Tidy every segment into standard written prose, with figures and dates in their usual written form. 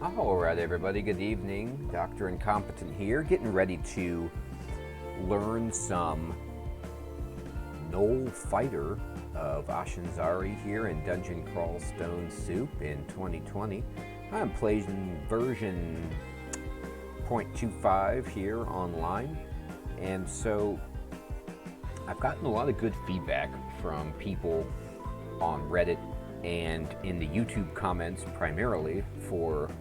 Alright everybody, good evening. Dr. Incompetent here, getting ready to learn some Gnoll Fighter of Ashenzari here in Dungeon Crawl Stone Soup in 2020. I'm playing version 0.25 here online, and so I've gotten a lot of good feedback from people on Reddit and in the YouTube comments primarily for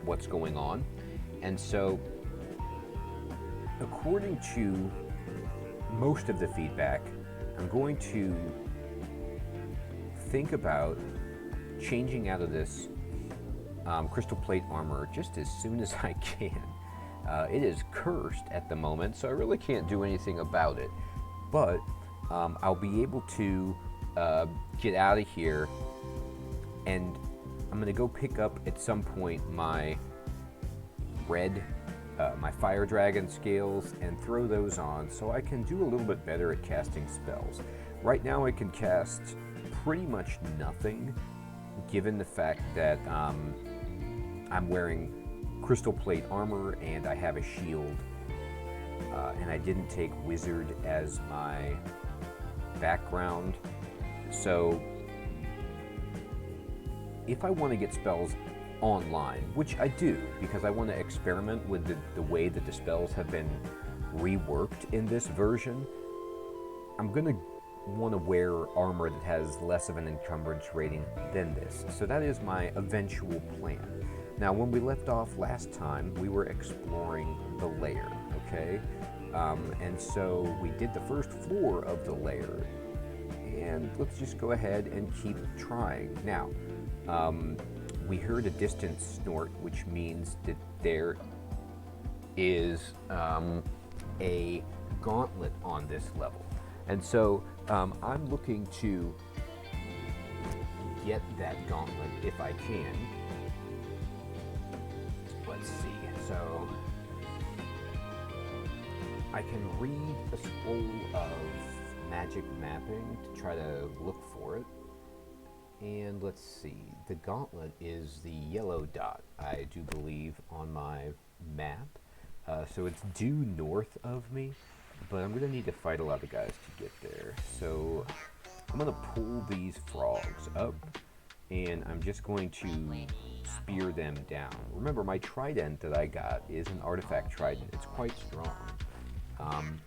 what's going on. And so, according to most of the feedback, I'm going to think about changing out of this crystal plate armor just as soon as I can. It is cursed at the moment, so I really can't do anything about it. But I'll be able to get out of here, and I'm gonna go pick up at some point my my fire dragon scales and throw those on so I can do a little bit better at casting spells. Right now I can cast pretty much nothing, given the fact that I'm wearing crystal plate armor and I have a shield, and I didn't take wizard as my background. So if I want to get spells online, which I do because I want to experiment with the way that the spells have been reworked in this version, I'm going to want to wear armor that has less of an encumbrance rating than this. So that is my eventual plan. Now, when we left off last time, we were exploring the Lair, okay? And so we did the first floor of the Lair, and let's just go ahead and keep trying. Now, we heard a distant snort, which means that there is a gauntlet on this level. And so I'm looking to get that gauntlet if I can. Let's see. So I can read a scroll of magic mapping to try to look for it. And let's see, the gauntlet is the yellow dot, I do believe, on my map. So it's due north of me, but I'm going to need to fight a lot of guys to get there. So I'm going to pull these frogs up, and I'm just going to spear them down. Remember, my trident that I got is an artifact trident. It's quite strong.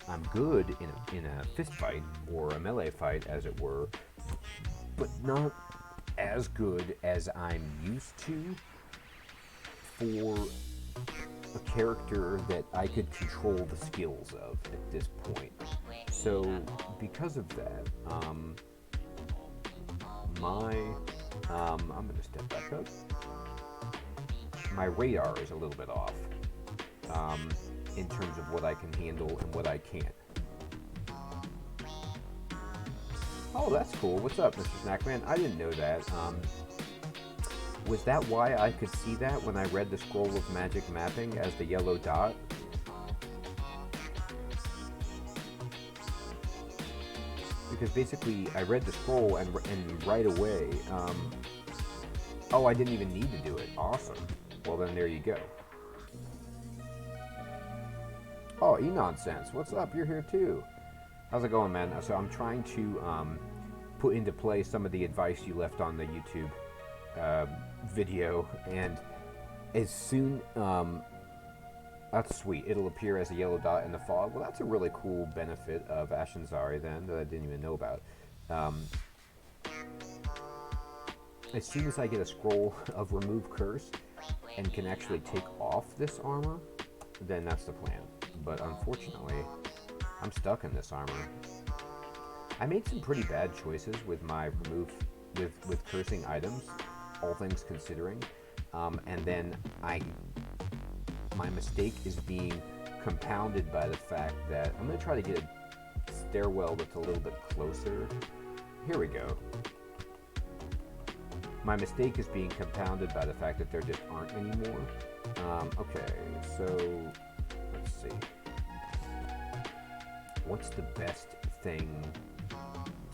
I'm good in a fist fight, or a melee fight, as it were, but not as good as I'm used to for a character that I could control the skills of at this point. So because of that, I'm gonna step back up. My radar is a little bit off in terms of what I can handle and what I can't. Oh, that's cool. What's up, Mr. Snackman? I didn't know that. Was that why I could see that when I read the scroll of magic mapping as the yellow dot? Because basically, I read the scroll and right away, oh, I didn't even need to do it. Awesome. Well, then there you go. Oh, E-Nonsense. What's up? You're here too. How's it going, man? So I'm trying to put into play some of the advice you left on the YouTube video, and as soon, that's sweet. It'll appear as a yellow dot in the fog. Well, that's a really cool benefit of Ashenzari then that I didn't even know about. As soon as I get a scroll of remove curse and can actually take off this armor, then that's the plan. But unfortunately, I'm stuck in this armor. I made some pretty bad choices with my with cursing items, all things considering, and then my mistake is being compounded by the fact that I'm going to try to get a stairwell that's a little bit closer. Here we go. My mistake is being compounded by the fact that there just aren't any more. Okay, so let's see. What's the best thing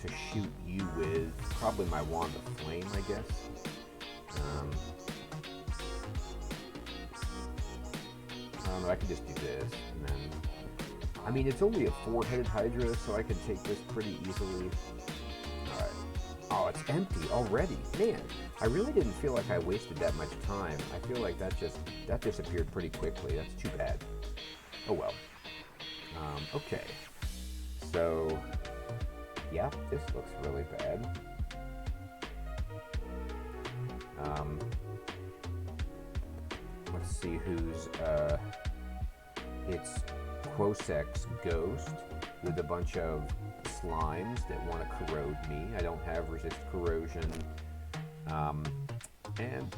to shoot you with? Probably my wand of flame, I guess. don't know, I can just do this, and then... I mean, it's only a 4-headed Hydra, so I can take this pretty easily. Alright. Oh, it's empty already. Man, I really didn't feel like I wasted that much time. I feel like that disappeared pretty quickly. That's too bad. Oh well. Okay. So, yeah, this looks really bad. Let's see who's, it's Quosex Ghost with a bunch of slimes that want to corrode me. I don't have resist corrosion. And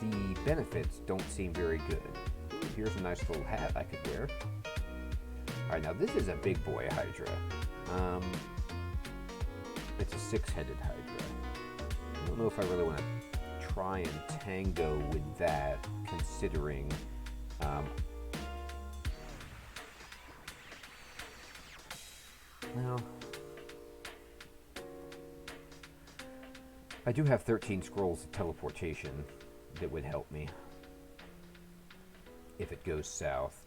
the benefits don't seem very good. Ooh, here's a nice little hat I could wear. Alright, now this is a big boy Hydra. It's a 6-headed Hydra. I don't know if I really want to try and tango with that, considering well, I do have 13 scrolls of teleportation that would help me if it goes south.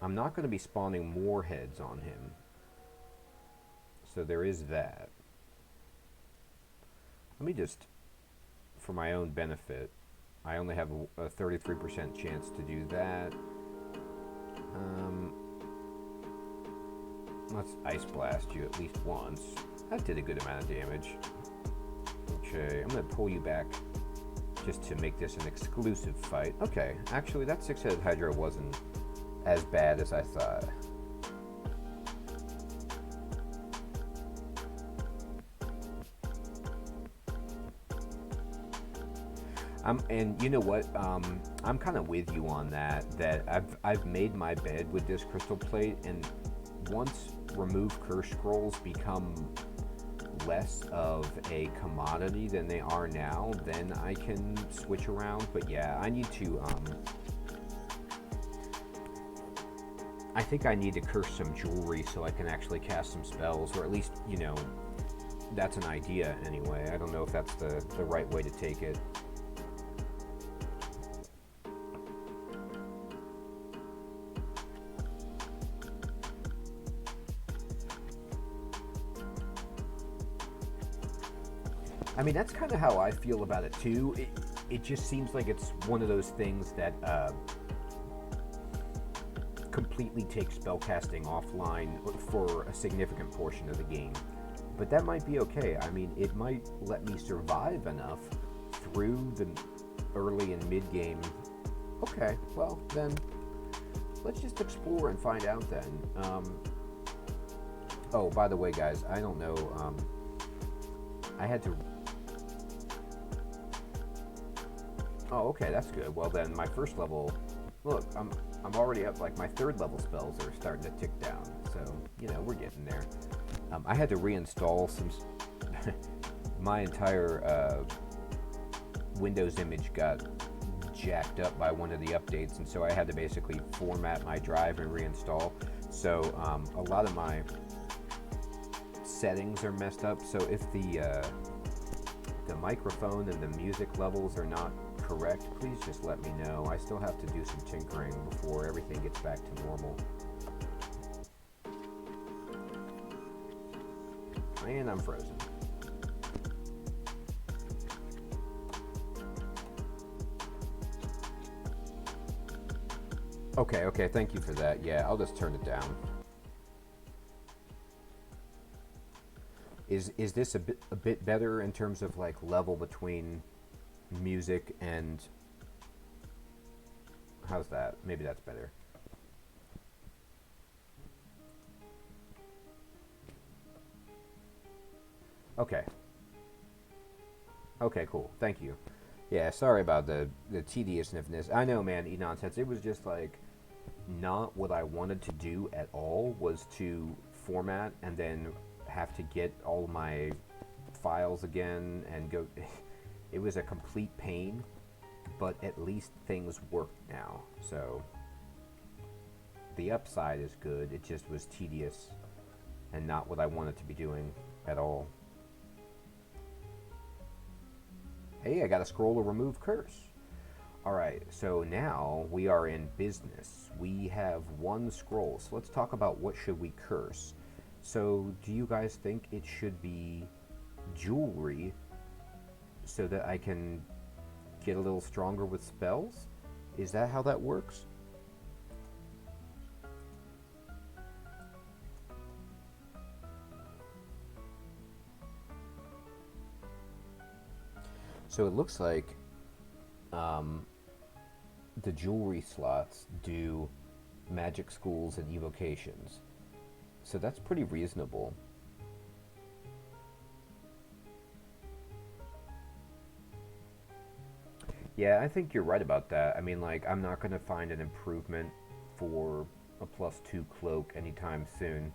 I'm not going to be spawning more heads on him, so there is that. Let me just, for my own benefit, I only have a 33% chance to do that. Let's Ice Blast you at least once. That did a good amount of damage. Okay, I'm going to pull you back just to make this an exclusive fight. Okay, actually that 6-headed Hydra wasn't as bad as I thought. And you know what? I'm kind of with you on that. That I've made my bed with this crystal plate, and once remove curse scrolls become less of a commodity than they are now, then I can switch around. But yeah, I need to. I think I need to curse some jewelry so I can actually cast some spells, or at least, you know, that's an idea anyway. I don't know if that's the right way to take it. I mean, that's kind of how I feel about it too. It just seems like it's one of those things that completely takes spellcasting offline for a significant portion of the game. But that might be okay. I mean, it might let me survive enough through the early and mid-game. Okay, well, then let's just explore and find out then. Oh, by the way, guys, I don't know. I had to... Oh, okay, that's good. Well, then my first level... Look, I'm already up, like my 3rd level spells are starting to tick down. So, you know, we're getting there. I had to reinstall some... my entire Windows image got jacked up by one of the updates, and so I had to basically format my drive and reinstall. So a lot of my settings are messed up. So if the microphone and the music levels are not correct, please just let me know. I still have to do some tinkering before everything gets back to normal. And I'm frozen. Okay, thank you for that. Yeah, I'll just turn it down. Is this a bit better in terms of like level between music and... How's that? Maybe that's better. Okay. Okay, cool. Thank you. Yeah, sorry about the tediousness. I know, man, e-nonsense. It was just like not what I wanted to do at all, was to format and then have to get all my files again and go. It was a complete pain, but at least things work now. So the upside is good. It just was tedious and not what I wanted to be doing at all. Hey, I got a scroll to remove curse. Alright, so now we are in business. We have one scroll, so let's talk about what should we curse. So, do you guys think it should be jewelry so that I can get a little stronger with spells? Is that how that works? So it looks like the jewelry slots do magic schools and evocations. So that's pretty reasonable. Yeah, I think you're right about that. I mean, like, I'm not going to find an improvement for a +2 cloak anytime soon.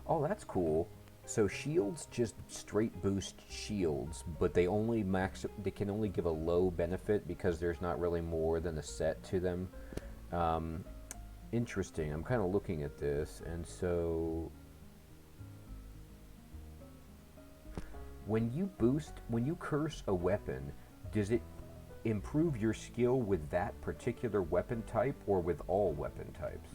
Oh, that's cool. So shields just straight boost shields, but they can only give a low benefit because there's not really more than a set to them. Um, Interesting. I'm kind of looking at this, and so when you curse a weapon, does it improve your skill with that particular weapon type or with all weapon types?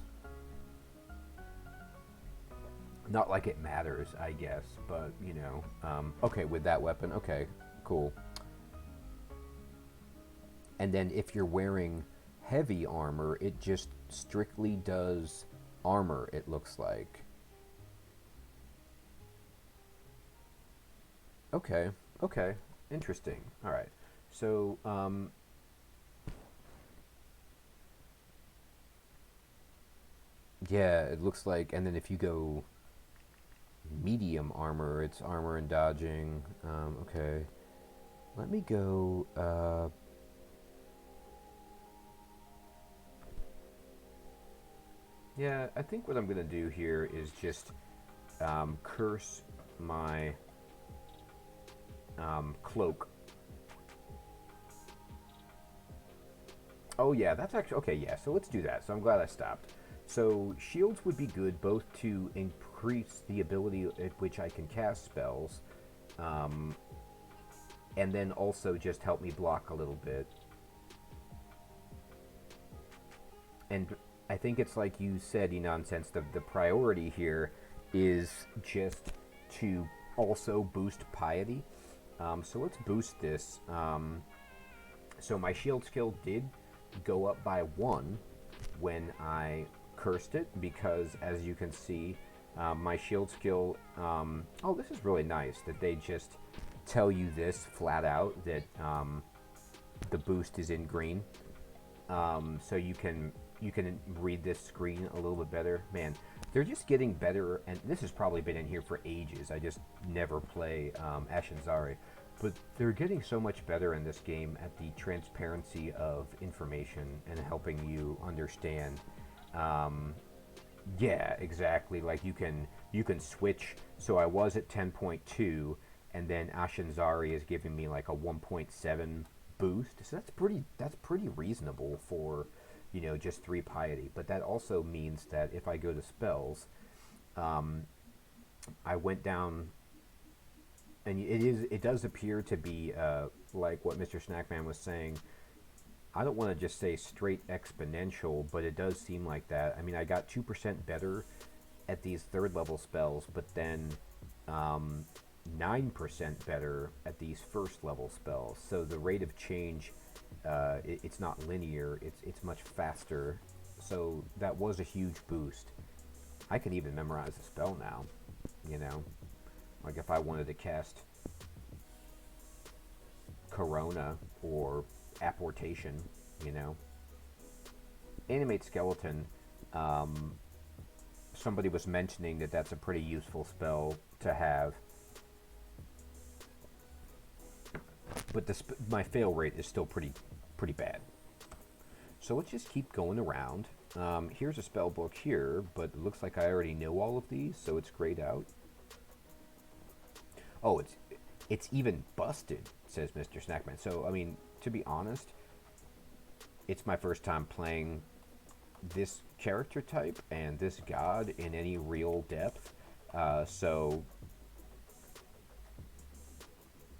Not like it matters, I guess, but you know. Okay, with that weapon, okay, cool. And then if you're wearing heavy armor, it just strictly does armor, it looks like. Okay, okay, interesting. All right. So, yeah, it looks like, and then if you go medium armor, it's armor and dodging. Okay. Let me go, yeah, I think what I'm going to do here is just curse my cloak. Oh yeah, that's actually okay. Yeah, so let's do that. So I'm glad I stopped. So shields would be good both to increase the ability at which I can cast spells, um, and then also just help me block a little bit. And I think it's like you said, nonsense. The priority here is just to also boost piety. So let's boost this. So my shield skill did go up by 1 when I cursed it because, as you can see, my shield skill. Oh, this is really nice that they just tell you this flat out that the boost is in green, so you can read this screen a little bit better. Man, they're just getting better, and this has probably been in here for ages. I just never play Ashenzari. But they're getting so much better in this game at the transparency of information and helping you understand. Yeah, exactly. Like you can switch. So I was at 10.2, and then Ashenzari is giving me like a 1.7 boost. So that's pretty reasonable for just 3 piety. But that also means that if I go to spells, I went down, and it does appear to be like what Mr. Snackman was saying. I don't want to just say straight exponential, but it does seem like that. I mean, I got 2% better at these 3rd level spells, but then 9% better at these 1st level spells. So the rate of change, it's not linear, it's much faster. So that was a huge boost. I can even memorize a spell now, you know? Like if I wanted to cast Corona or Apportation, Animate Skeleton, somebody was mentioning that that's a pretty useful spell to have. But my fail rate is still pretty bad. So let's just keep going around. Here's a spell book here, but it looks like I already know all of these, so it's grayed out. Oh, it's even busted, says Mr. Snackman. So, I mean, to be honest, it's my first time playing this character type and this god in any real depth. So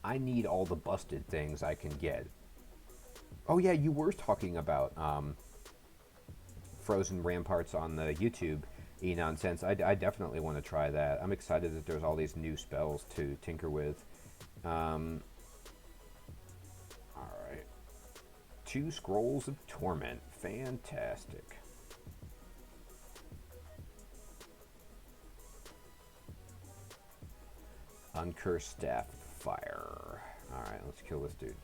I need all the busted things I can get. Oh yeah, you were talking about frozen ramparts on the YouTube e-nonsense. I definitely want to try that. I'm excited that there's all these new spells to tinker with. Alright. 2 Scrolls of Torment. Fantastic. Uncursed Staff Fire. Alright, let's kill this dude.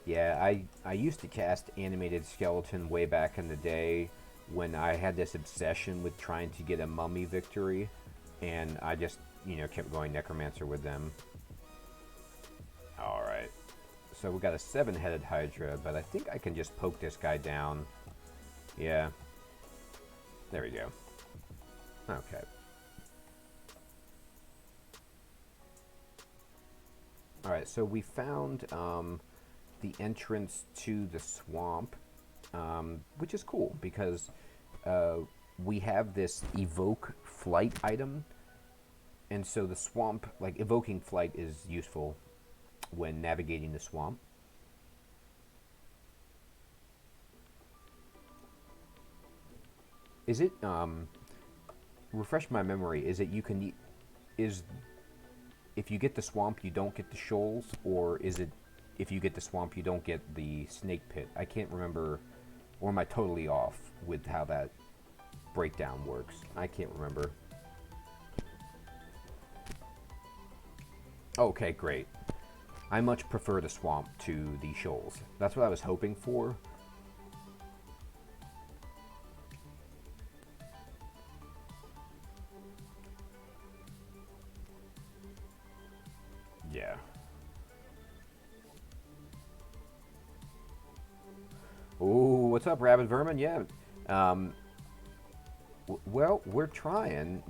Yeah, I used to cast Animated Skeleton way back in the day when I had this obsession with trying to get a mummy victory, and I just, kept going Necromancer with them. Alright. So we got a 7-headed Hydra, but I think I can just poke this guy down. Yeah. There we go. Okay. Alright, so we found the entrance to the swamp, which is cool because we have this evoke flight item, and so the swamp, like evoking flight, is useful when navigating the swamp. Is it refresh my memory? Is it you can if you get the swamp you don't get the shoals, or is it if you get the swamp you don't get the snake pit? I can't remember, or am I totally off with how that breakdown works? I can't remember. Okay, great. I much prefer the swamp to the shoals. That's what I was hoping for. Yeah. Ooh, what's up, Rabbit Vermin? Yeah. Well, we're trying,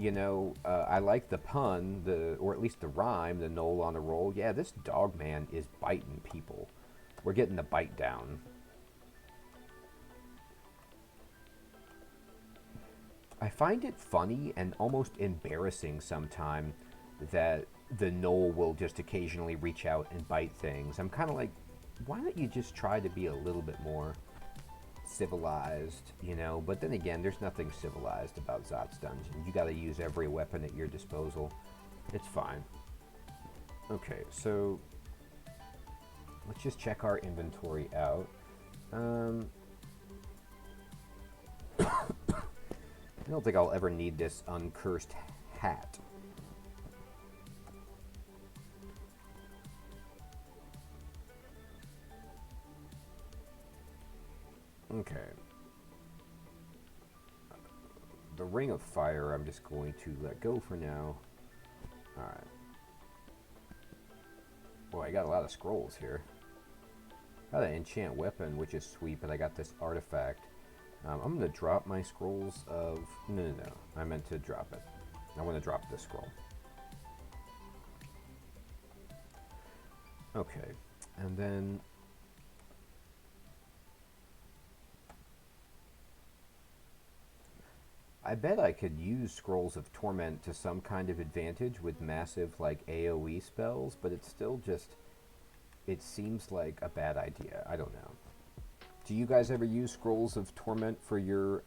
I like the pun, or at least the rhyme, the Gnoll on a roll. Yeah, this dog man is biting people. We're getting the bite down. I find it funny and almost embarrassing sometimes that the Gnoll will just occasionally reach out and bite things. I'm kind of like, why don't you just try to be a little bit more civilized, But then again, there's nothing civilized about Zot's Dungeon. You gotta use every weapon at your disposal. It's fine. Okay, so let's just check our inventory out. I don't think I'll ever need this uncursed hat. Okay. The Ring of Fire I'm just going to let go for now. Alright. Boy, I got a lot of scrolls here. Got an enchant weapon, which is sweet, but I got this artifact. I'm going to drop my scrolls of... No. I meant to drop it. I want to drop this scroll. Okay. And then... I bet I could use Scrolls of Torment to some kind of advantage with massive, AoE spells, but it's still just... It seems like a bad idea. I don't know. Do you guys ever use Scrolls of Torment for your,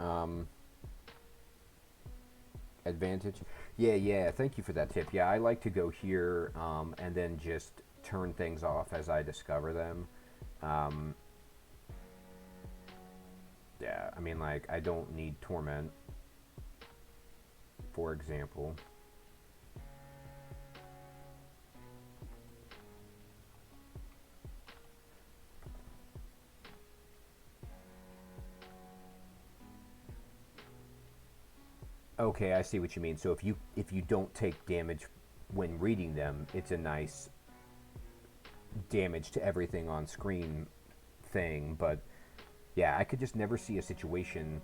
advantage? Yeah, thank you for that tip. Yeah, I like to go here, and then just turn things off as I discover them. Yeah, I mean, I don't need Torment, for example. Okay, I see what you mean. So if you don't take damage when reading them, it's a nice damage to everything on screen thing. But yeah, I could just never see a situation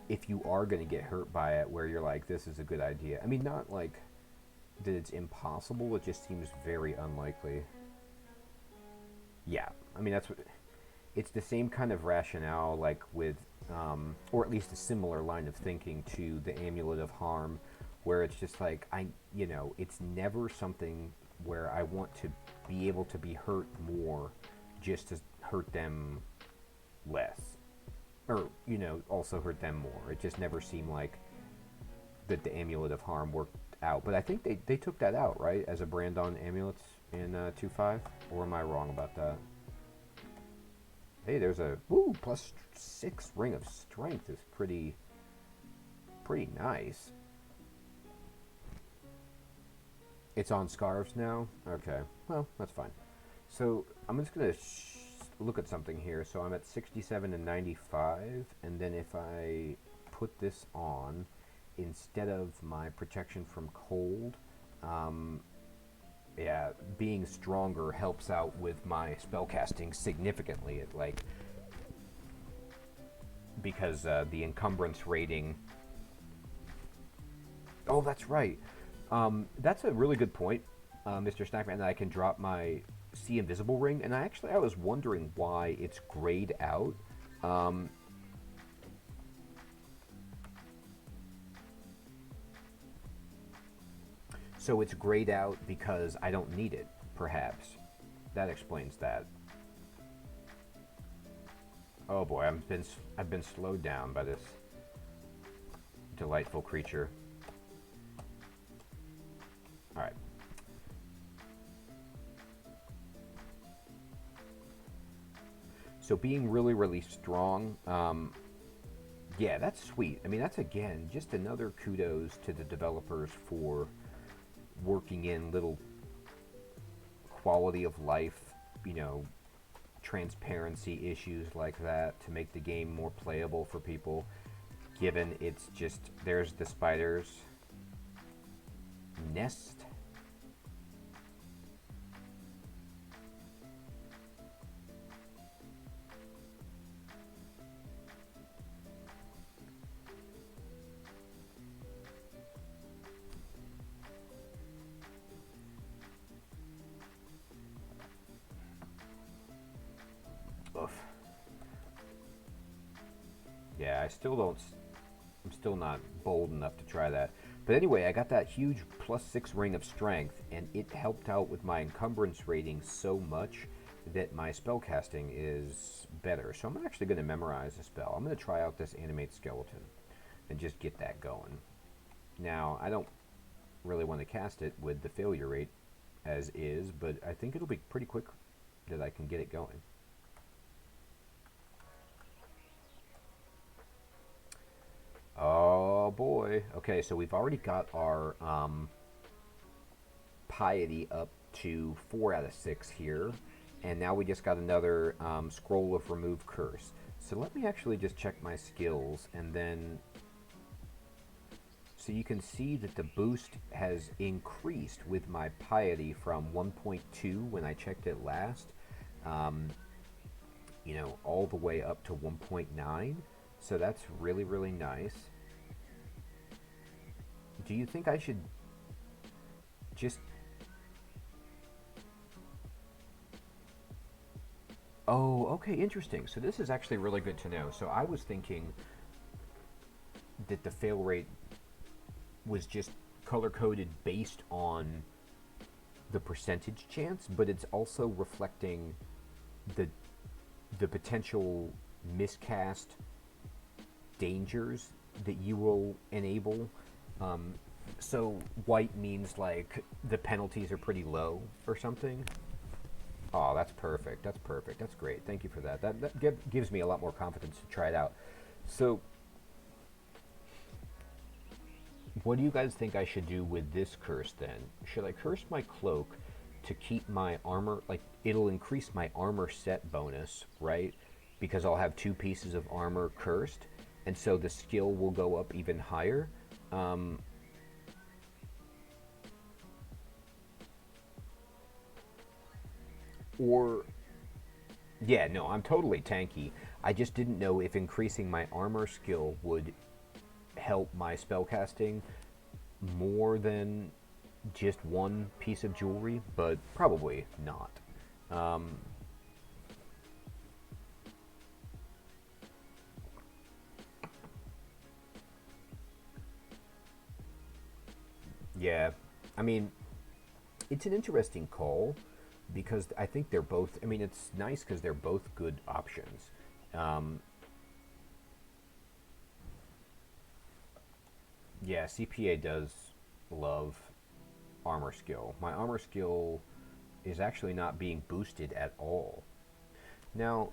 if you are going to get hurt by it where you're like, this is a good idea. I mean, not like that it's impossible. It just seems very unlikely. Yeah, I mean that's what it's the same kind of rationale, like with, or at least a similar line of thinking to the Amulet of Harm, where it's just like it's never something where I want to be able to be hurt more, just to hurt them less, or also hurt them more. It just never seemed like that the Amulet of Harm worked out. But I think they took that out, right, as a brand on amulets in 2.5, or am I wrong about that? Hey, there's a +6 ring of strength is pretty nice. It's on scarves now? Okay, well, that's fine. So I'm just going to look at something here. So I'm at 67 and 95, and then if I put this on, instead of my protection from cold, yeah, being stronger helps out with my spellcasting significantly. Because the encumbrance rating. Oh, that's right. That's a really good point, Mr. Snackman. That I can drop my See Invisible ring, and I was wondering why it's grayed out. So it's grayed out because I don't need it, perhaps. That explains that. Oh boy, I've been slowed down by this delightful creature. All right. So being really, really strong, yeah, that's sweet. I mean, that's, again, just another kudos to the developers for working in little quality of life, transparency issues like that to make the game more playable for people, given it's just, there's the spider's nest. Yeah, I'm still not bold enough to try that. But anyway, I got that huge +6 ring of strength, and it helped out with my encumbrance rating so much that my spellcasting is better. So I'm actually going to memorize a spell. I'm going to try out this Animate Skeleton and just get that going. Now, I don't really want to cast it with the failure rate as is, but I think it'll be pretty quick that I can get it going. Oh boy. Okay, so we've already got our piety up to 4 out of 6 here, and now we just got another scroll of remove curse. So let me actually just check my skills, and then so you can see that the boost has increased with my piety from 1.2 when I checked it last, all the way up to 1.9. So that's really, really nice. Do you think I should just... Oh, okay, interesting. So this is actually really good to know. So I was thinking that the fail rate was just color-coded based on the percentage chance, but it's also reflecting the potential miscast dangers that you will enable. So white means like the penalties are pretty low or something. Oh, that's perfect. That's perfect. That's great. Thank you for that. That gives me a lot more confidence to try it out. So what do you guys think I should do with this curse then? Should I curse my cloak to keep my armor, like it'll increase my armor set bonus, right? Because I'll have 2 pieces of armor cursed, and so the skill will go up even higher. Or, yeah, no, I'm totally tanky. I just didn't know if increasing my armor skill would help my spellcasting more than just one piece of jewelry, but probably not. Um, yeah, I mean, it's an interesting call because I think they're both. I mean, it's nice because they're both good options. Um, yeah, CPA does love armor skill. My armor skill is actually not being boosted at all. Now,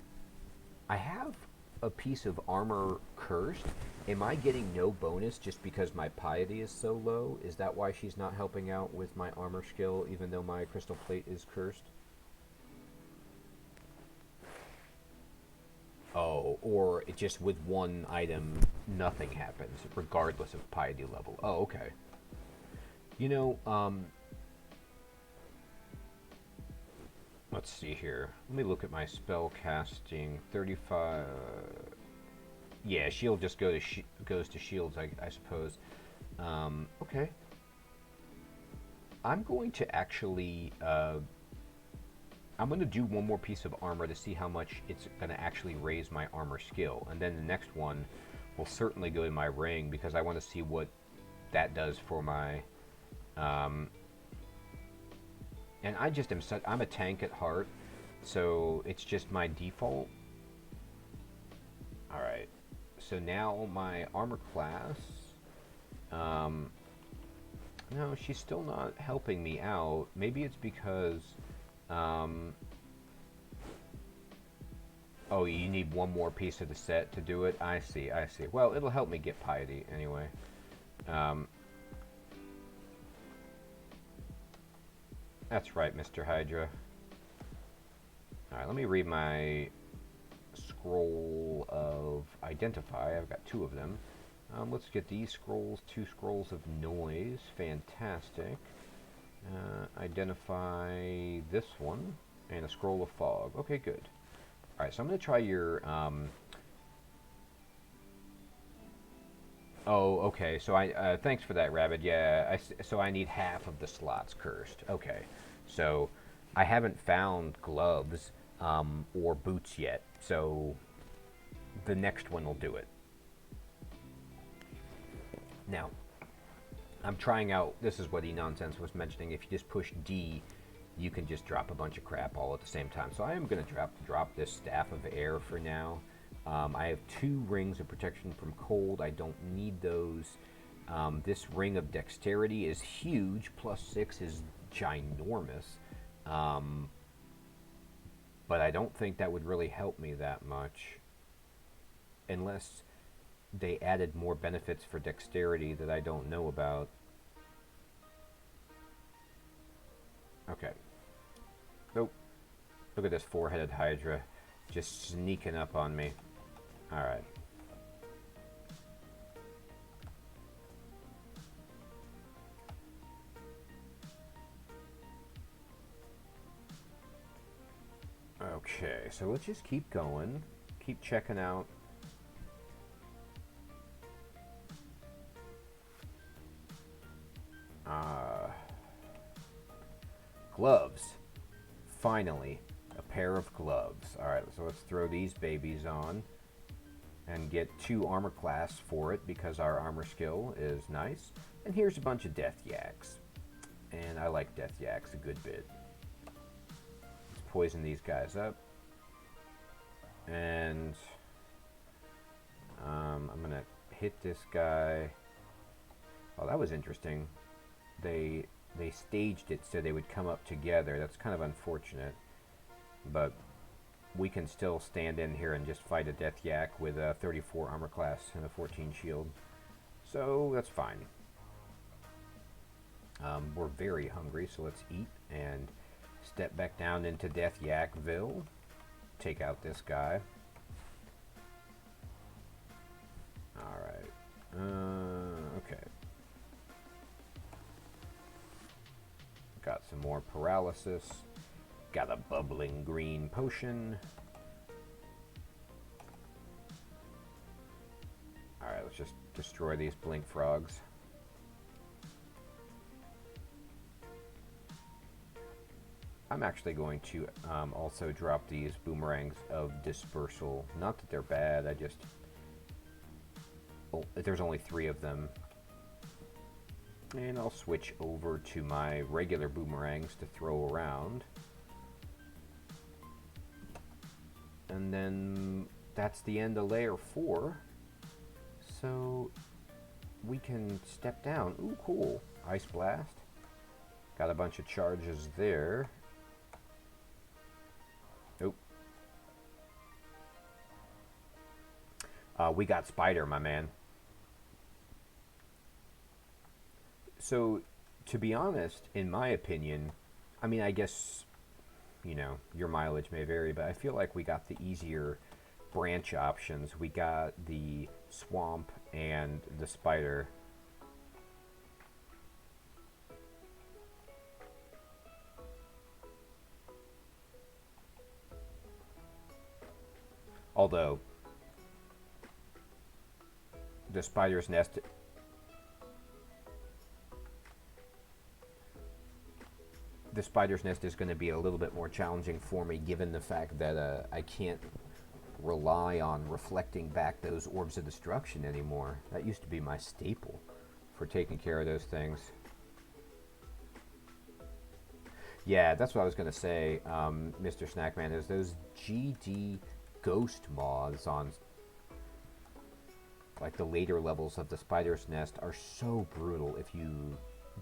I have a piece of armor cursed. Am I getting no bonus just because my piety is so low? Is that why she's not helping out with my armor skill even though my crystal plate is cursed? Oh, or it just with one item, nothing happens, regardless of piety level. Oh, okay. You know, let's see here. Let me look at my spell casting. 35. Yeah, shield just goes to shields, I suppose. Okay. I'm going to actually. I'm going to do one more piece of armor to see how much it's going to actually raise my armor skill. And then the next one will certainly go in my ring because I want to see what that does for my. And I just am I'm a tank at heart, so it's just my default. Alright, so now my armor class. Um, no, she's still not helping me out. Maybe it's because. Um, oh, you need one more piece of the set to do it? I see, I see. Well, it'll help me get piety anyway. Um, that's right, Mr. Hydra. Alright, let me read my scroll of identify. I've got 2 of them. Let's get these scrolls. 2 scrolls of noise. Fantastic. Identify this one. And a scroll of fog. Okay, good. Alright, so I'm going to try your... Oh, okay. So I thanks for that, Rabbit. Yeah, so I need half of the slots cursed. Okay. So I haven't found gloves or boots yet. So the next one will do it. Now, I'm trying out, this is what E-Nonsense was mentioning, if you just push D, you can just drop a bunch of crap all at the same time. So I am going to drop this Staff of Air for now. I have 2 rings of protection from cold. I don't need those. This ring of dexterity is huge. +6 is ginormous. But I don't think that would really help me that much. Unless they added more benefits for dexterity that I don't know about. Okay. Nope. Look at this 4-headed Hydra just sneaking up on me. Alright. Okay, so let's just keep going. Keep checking out. Gloves. Finally, a pair of gloves. Alright, so let's throw these babies on and get 2 armor class for it because our armor skill is nice. And here's a bunch of death yaks. And I like death yaks a good bit. Let's poison these guys up. And I'm going to hit this guy. Oh, that was interesting. They staged it so they would come up together. That's kind of unfortunate. But we can still stand in here and just fight a death yak with a 34 armor class and a 14 shield. So that's fine. We're very hungry, so let's eat and step back down into Death Yakville. Take out this guy. Alright. Okay. Got some more paralysis. Got a bubbling green potion. Alright, let's just destroy these blink frogs. I'm actually going to also drop these boomerangs of dispersal. Not that they're bad, I just... Well, there's only 3 of them. And I'll switch over to my regular boomerangs to throw around. And then that's the end of layer 4. So we can step down. Ooh, cool. Ice Blast. Got a bunch of charges there. Nope. We got Spider, my man. So, to be honest, in my opinion, I mean, I guess, you know, your mileage may vary, but I feel like we got the easier branch options. We got the Swamp and the Spider. Although, the Spider's Nest... The Spider's Nest is going to be a little bit more challenging for me, given the fact that I can't rely on reflecting back those Orbs of Destruction anymore. That used to be my staple for taking care of those things. Yeah, that's what I was going to say, Mr. Snackman, is those GD ghost moths on like the later levels of the Spider's Nest are so brutal if you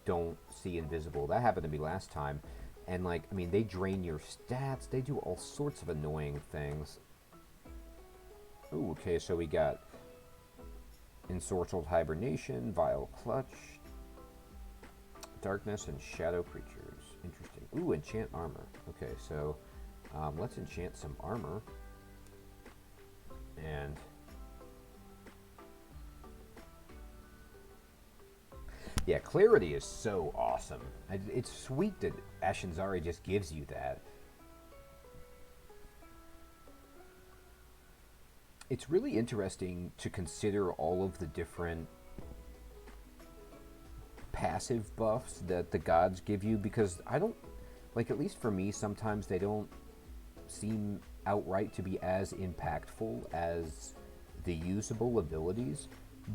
don't see invisible. That happened to me last time, and like, I mean, they drain your stats, they do all sorts of annoying things. Ooh, okay, so we got Ensorcelled Hibernation, Vile Clutch, Darkness, and Shadow Creatures. Interesting. Ooh, enchant armor. Okay, so let's enchant some armor. And yeah, clarity is so awesome. It's sweet that Ashenzari just gives you that. It's really interesting to consider all of the different passive buffs that the gods give you, because I don't, like, at least for me, sometimes they don't seem outright to be as impactful as the usable abilities.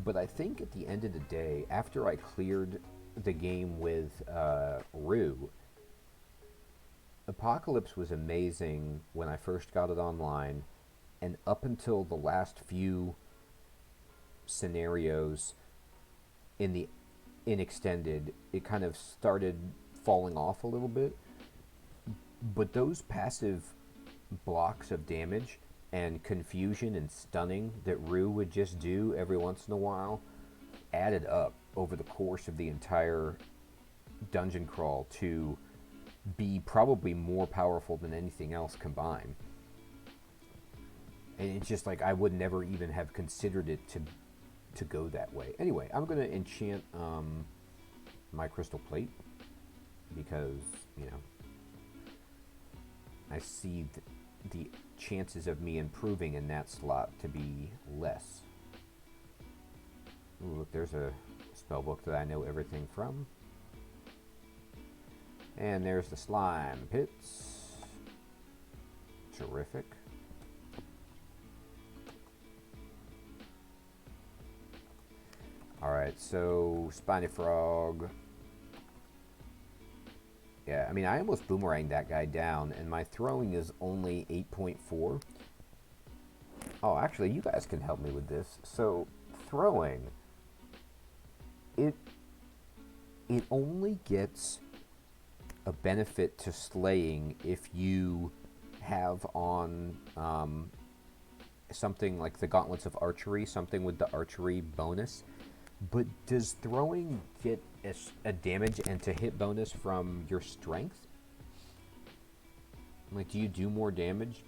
But I think at the end of the day, after I cleared the game with Rue, Apocalypse was amazing when I first got it online, and up until the last few scenarios in Extended, it kind of started falling off a little bit. But those passive blocks of damage and confusion and stunning that Rue would just do every once in a while added up over the course of the entire dungeon crawl to be probably more powerful than anything else combined. And it's just like, I would never even have considered it to go that way. Anyway, I'm going to enchant my crystal plate because, you know, I see the chances of me improving in that slot to be less. Ooh, look, there's a spellbook that I know everything from. And there's the slime pits. Terrific. Alright, so Spiny Frog. Yeah, I mean, I almost boomeranged that guy down, and my throwing is only 8.4. Oh, actually, you guys can help me with this. So, throwing, it only gets a benefit to slaying if you have on something like the Gauntlets of Archery, something with the archery bonus. But does throwing get a damage and to hit bonus from your strength? Like, do you do more damage?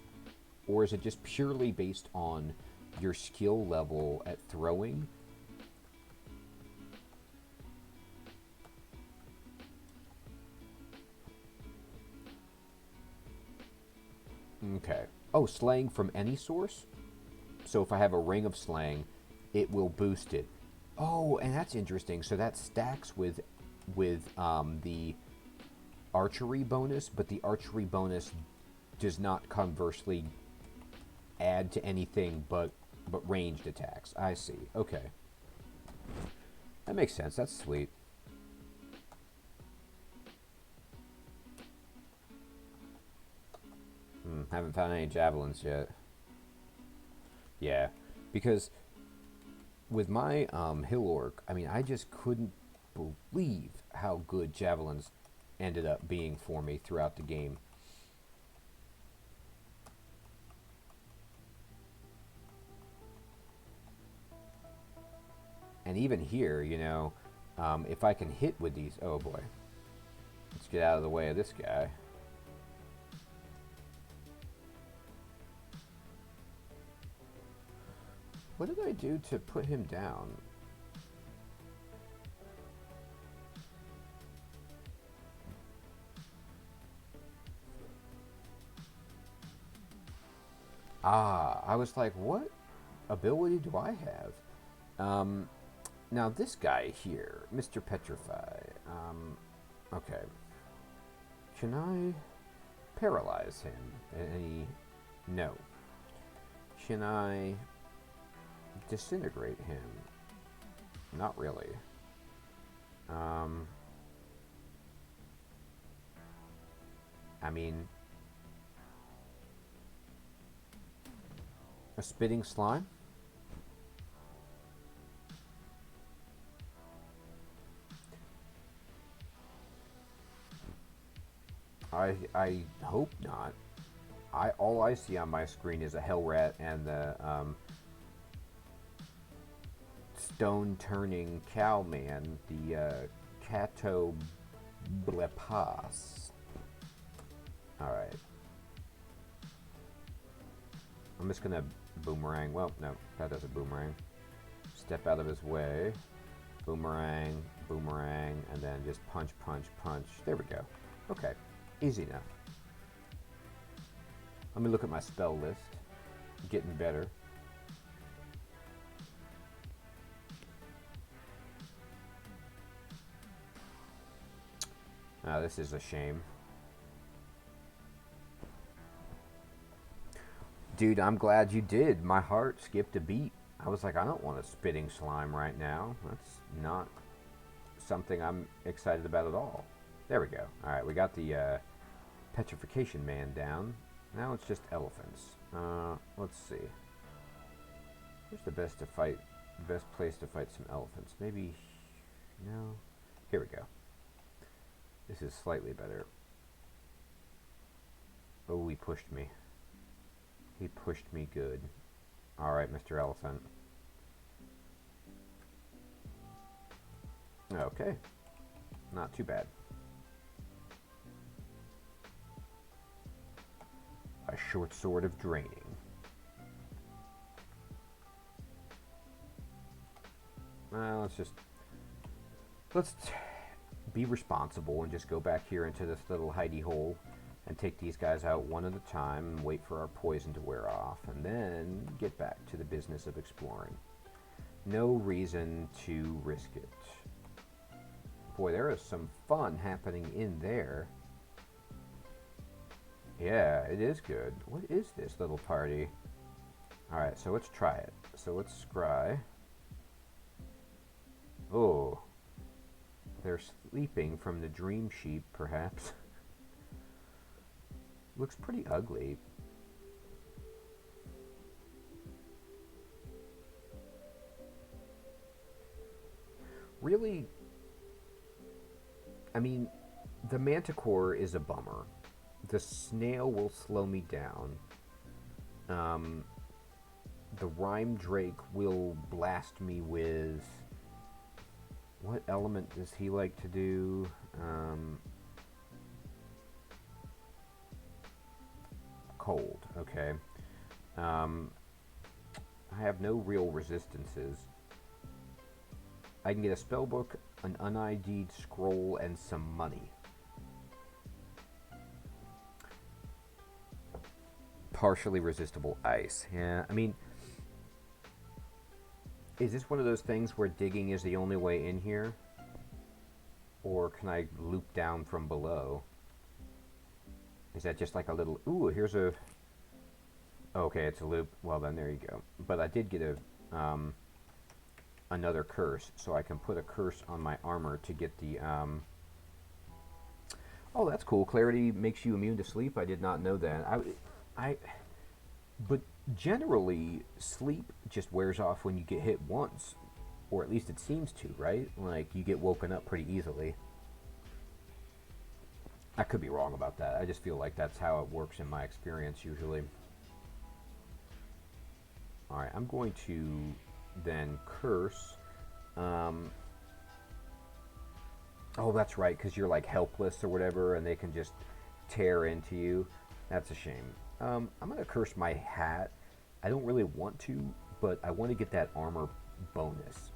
Or is it just purely based on your skill level at throwing? Okay. Oh, slaying from any source? So if I have a ring of slaying, it will boost it. Oh, and that's interesting. So that stacks with the archery bonus, but the archery bonus does not conversely add to anything but ranged attacks. I see. Okay. That makes sense. That's sweet. Haven't found any javelins yet. Yeah, because with my hill orc, I mean, I just couldn't believe how good javelins ended up being for me throughout the game. And even here, you know, if I can hit with these... Oh, boy. Let's get out of the way of this guy. What did I do to put him down? Ah, I was like, what ability do I have? Now this guy here, Mr. Petrify, okay. Can I paralyze him? Any... No. Can I disintegrate him? Not really. I mean... A spitting slime? I hope not. All I see on my screen is a hell rat and the stone turning cow man, the Cato Blepas. Alright. I'm just gonna boomerang. Well, no, that doesn't boomerang. Step out of his way. Boomerang, boomerang, and then just punch, punch, punch. There we go. Okay. Easy enough. Let me look at my spell list. Getting better. This is a shame. Dude, I'm glad you did. My heart skipped a beat. I was like, I don't want a spitting slime right now. That's not something I'm excited about at all. There we go. Alright, we got the petrification man down. Now it's just elephants. Let's see. Where's the best place to fight some elephants? Maybe... No? Here we go. This is slightly better. Oh, he pushed me. He pushed me good. Alright, Mr. Elephant. Okay. Not too bad. A short sword of draining. Let's be responsible and just go back here into this little hidey hole and take these guys out one at a time and wait for our poison to wear off, and then get back to the business of exploring. No reason to risk it. Boy, there is some fun happening in there. Yeah, it is good. What is this little party? Alright, so let's try it. So let's scry. Oh. They're sleeping from the dream sheep, perhaps. Looks pretty ugly. Really, I mean, the manticore is a bummer. The snail will slow me down. The rhyme drake will blast me with... What element does he like to do? Cold, okay. I have no real resistances. I can get a spell book, an un-ID'd scroll, and some money. Partially resistible ice. Yeah, I mean... Is this one of those things where digging is the only way in here? Or can I loop down from below? Is that just like a little... Ooh, here's a... Okay, it's a loop. Well, then there you go. But I did get a another curse, so I can put a curse on my armor to get the... Oh, that's cool. Clarity makes you immune to sleep. I did not know that. But generally, sleep just wears off when you get hit once. Or at least it seems to, right? Like, you get woken up pretty easily. I could be wrong about that. I just feel like that's how it works in my experience usually. Alright, I'm going to then curse. Oh, that's right, because you're like helpless or whatever, and they can just tear into you. That's a shame. I'm going to curse my hat. I don't really want to, but I want to get that armor bonus.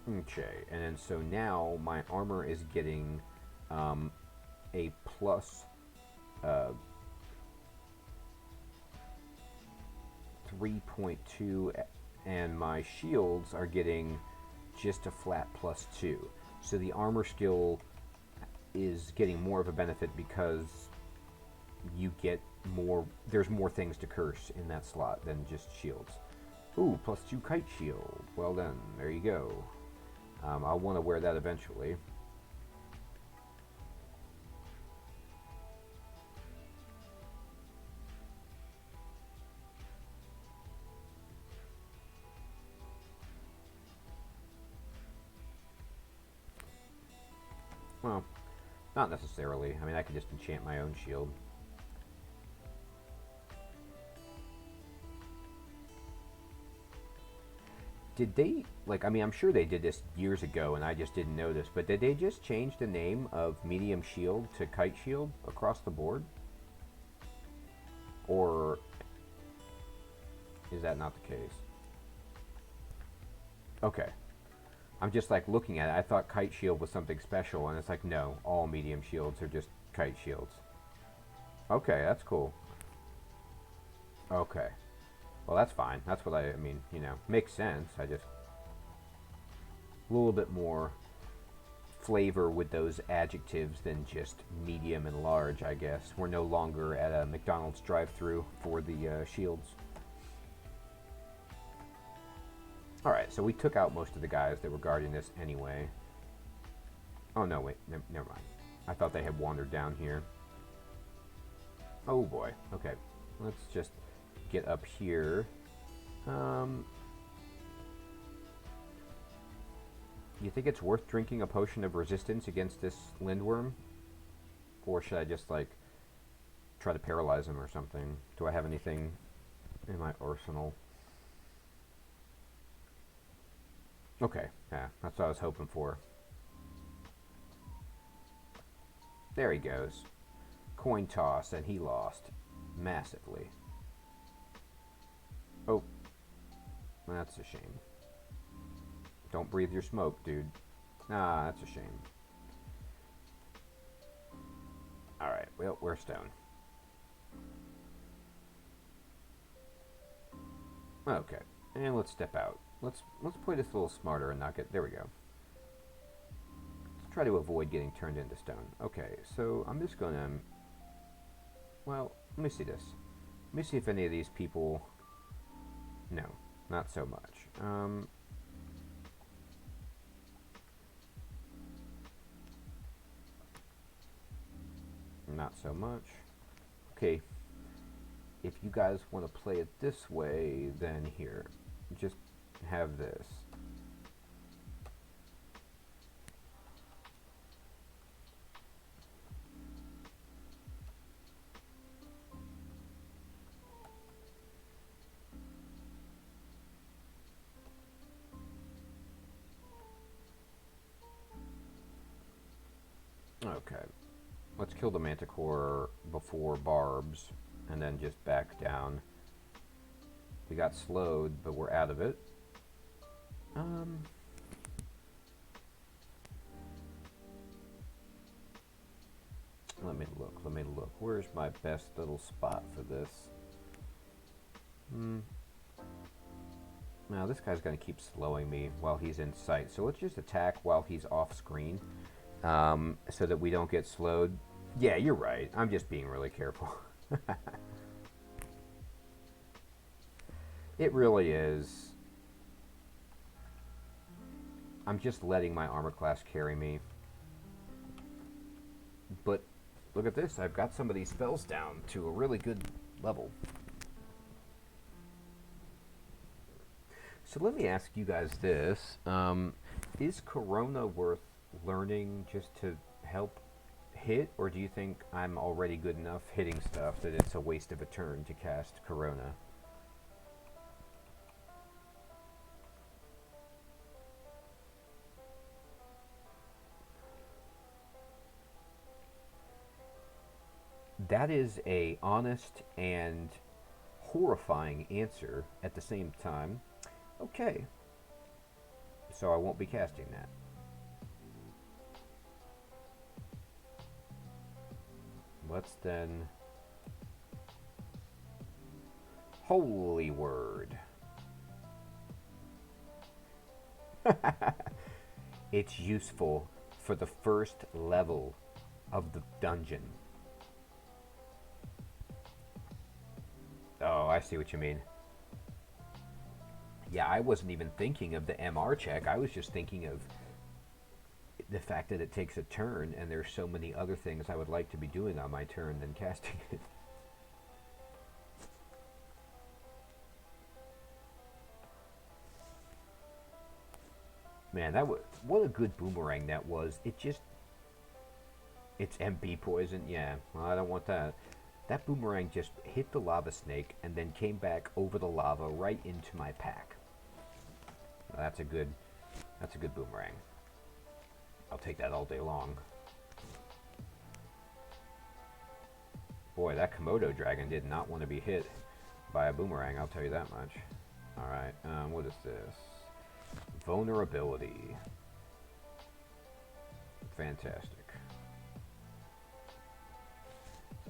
Okay, and then so now my armor is getting a plus 3.2, and my shields are getting just a flat +2. So the armor skill is getting more of a benefit because you get more, there's more things to curse in that slot than just shields. Ooh, +2 kite shield. Well done, there you go. I'll want to wear that eventually. Well, not necessarily. I mean, I could just enchant my own shield. Did they, like, I mean, I'm sure they did this years ago and I just didn't know this, but did they just change the name of medium shield to kite shield across the board? Or is that not the case? Okay. I'm just like looking at it. I thought kite shield was something special, and it's like, no, all medium shields are just kite shields. Okay, that's cool. Okay. Well, that's fine. That's what I mean, you know, makes sense. I just... a little bit more flavor with those adjectives than just medium and large, I guess. We're no longer at a McDonald's drive-thru for the shields. Alright, so we took out most of the guys that were guarding this anyway. Oh, no, wait. Never mind. I thought they had wandered down here. Oh, boy. Okay. Let's just get up here. You think it's worth drinking a potion of resistance against this lindworm? Or should I just, like, try to paralyze him or something? Do I have anything in my arsenal? Okay, yeah, that's what I was hoping for. There he goes. Coin toss, and he lost massively. Oh, that's a shame. Don't breathe your smoke, dude. Ah, that's a shame. Alright, well, we're stone. Okay, and let's step out. Let's play this a little smarter and not get... there we go. Let's try to avoid getting turned into stone. Okay, so I'm just gonna... well, let me see this. Let me see if any of these people... no, not so much. Not so much. Okay, if you guys want to play it this way, then here. Just have this. Okay. Let's kill the manticore before barbs, and then just back down. We got slowed, but we're out of it. Let me look. Where's my best little spot for this? Now, this guy's going to keep slowing me while he's in sight, so let's just attack while he's off screen. so that we don't get slowed. Yeah, you're right. I'm just being really careful. It really is. I'm just letting my armor class carry me. But look at this. I've got some of these spells down to a really good level. So let me ask you guys this. Is Corona worth learning just to help hit? Or do you think I'm already good enough hitting stuff that it's a waste of a turn to cast Corona? That is a honest and horrifying answer at the same time. Okay, so I won't be casting that. Let's then... Holy word. It's useful for the first level of the dungeon. Oh, I see what you mean. Yeah, I wasn't even thinking of the MR check. I was just thinking of the fact that it takes a turn, and there's so many other things I would like to be doing on my turn than casting it. Man, what a good boomerang that was. It's MP poison. Yeah, well, I don't want that. That boomerang just hit the lava snake and then came back over the lava right into my pack. Well, that's a good boomerang. I'll take that all day long. Boy, that Komodo dragon did not want to be hit by a boomerang, I'll tell you that much. Alright, what is this? Vulnerability. Fantastic.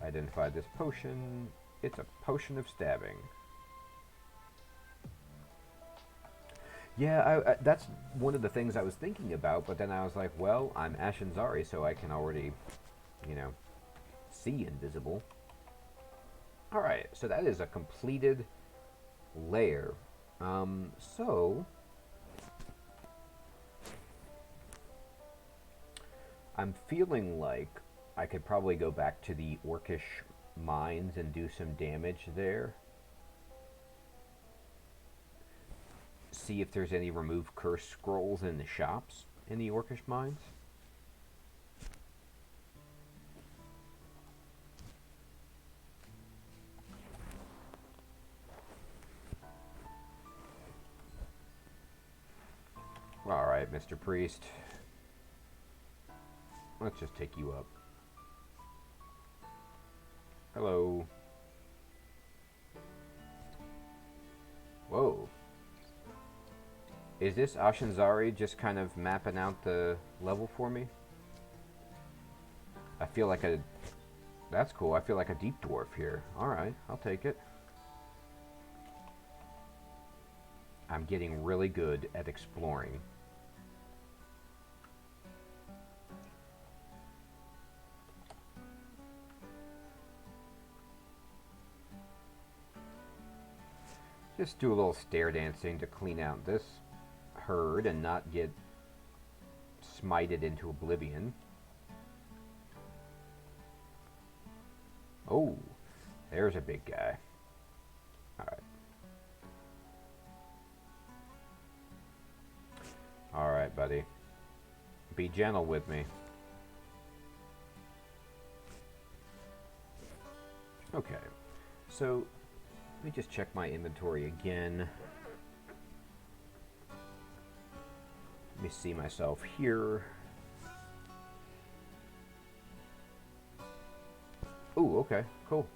Identify this potion. It's a potion of stabbing. Yeah, that's one of the things I was thinking about, but then I was like, well, I'm Ashenzari, so I can already, you know, see invisible. Alright, so that is a completed lair. So... I'm feeling like I could probably go back to the Orcish Mines and do some damage there. See if there's any remove curse scrolls in the shops in the Orcish Mines. Alright, Mr. Priest. Let's just take you up. Hello. Whoa. Is this Ashenzari just kind of mapping out the level for me? I feel like a... That's cool. I feel like a deep dwarf here. Alright, I'll take it. I'm getting really good at exploring. Just do a little stair dancing to clean out this herd and not get smited into oblivion. Oh, there's a big guy. Alright. Alright, buddy. Be gentle with me. Okay. So, let me just check my inventory again. Let me see myself here. Ooh, okay, cool.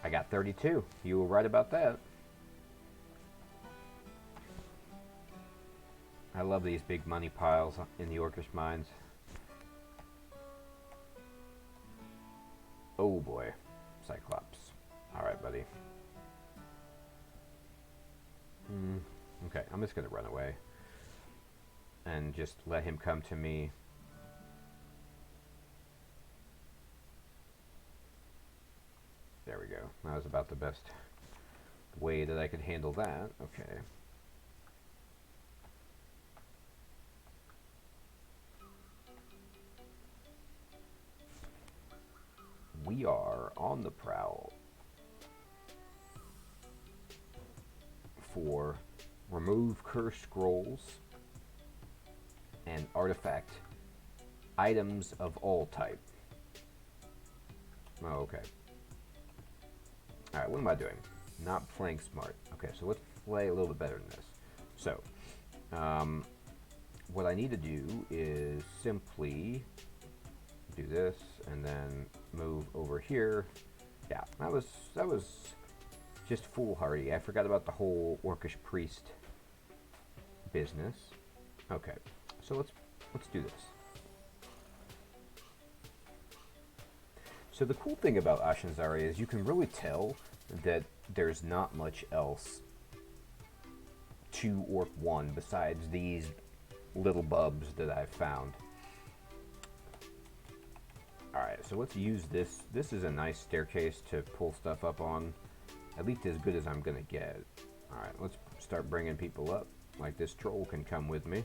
I got 32. You were right about that. I love these big money piles in the Orcish Mines. Oh boy. Cyclops. Alright, buddy. Okay, I'm just gonna run away and just let him come to me. There we go. That was about the best way that I could handle that. Okay. We are on the prowl for remove cursed scrolls and artifact items of all type. Oh, okay. Alright, what am I doing? Not playing smart. Okay, so let's play a little bit better than this. So, what I need to do is simply do this and then move over here. Yeah, that was just foolhardy. I forgot about the whole Orcish priest business. Okay, so let's do this. So the cool thing about Ashenzari is you can really tell that there's not much else to Orc 1 besides these little bubs that I've found. Alright, so let's use this. This is a nice staircase to pull stuff up on. At least as good as I'm going to get. Alright, let's start bringing people up. Like this troll can come with me.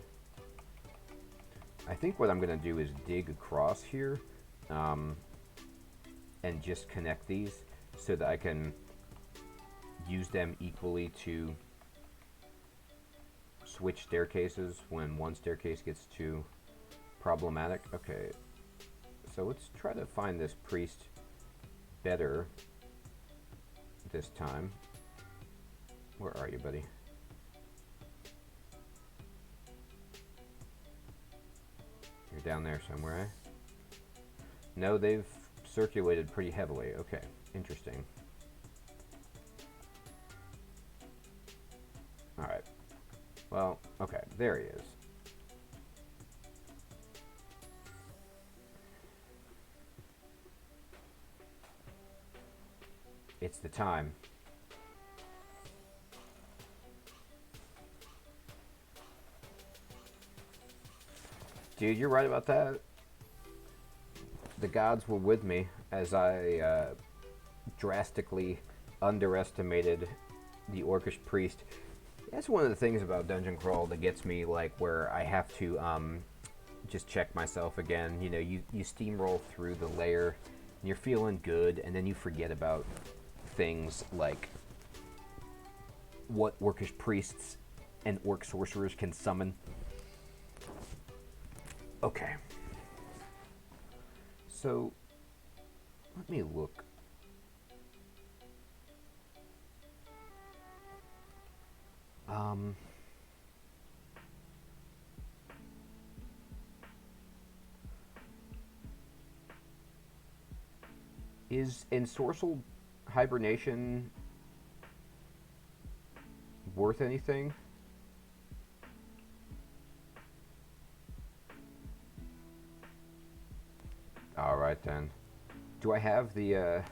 I think what I'm going to do is dig across here. And just connect these so that I can use them equally to switch staircases when one staircase gets too problematic. Okay, so let's try to find this priest better this time. Where are you, buddy? You're down there somewhere, eh? No, they've circulated pretty heavily. Okay, interesting. Alright. Well, okay, there he is. It's the time. Dude, you're right about that. The gods were with me as I drastically underestimated the Orcish priest. That's one of the things about Dungeon Crawl that gets me, like, where I have to just check myself again. You know, you steamroll through the Lair, and you're feeling good, and then you forget about things like what Orcish priests and Orc sorcerers can summon. Okay. So, let me look. Is ensorcelled hibernation worth anything? Alright then. Do I have the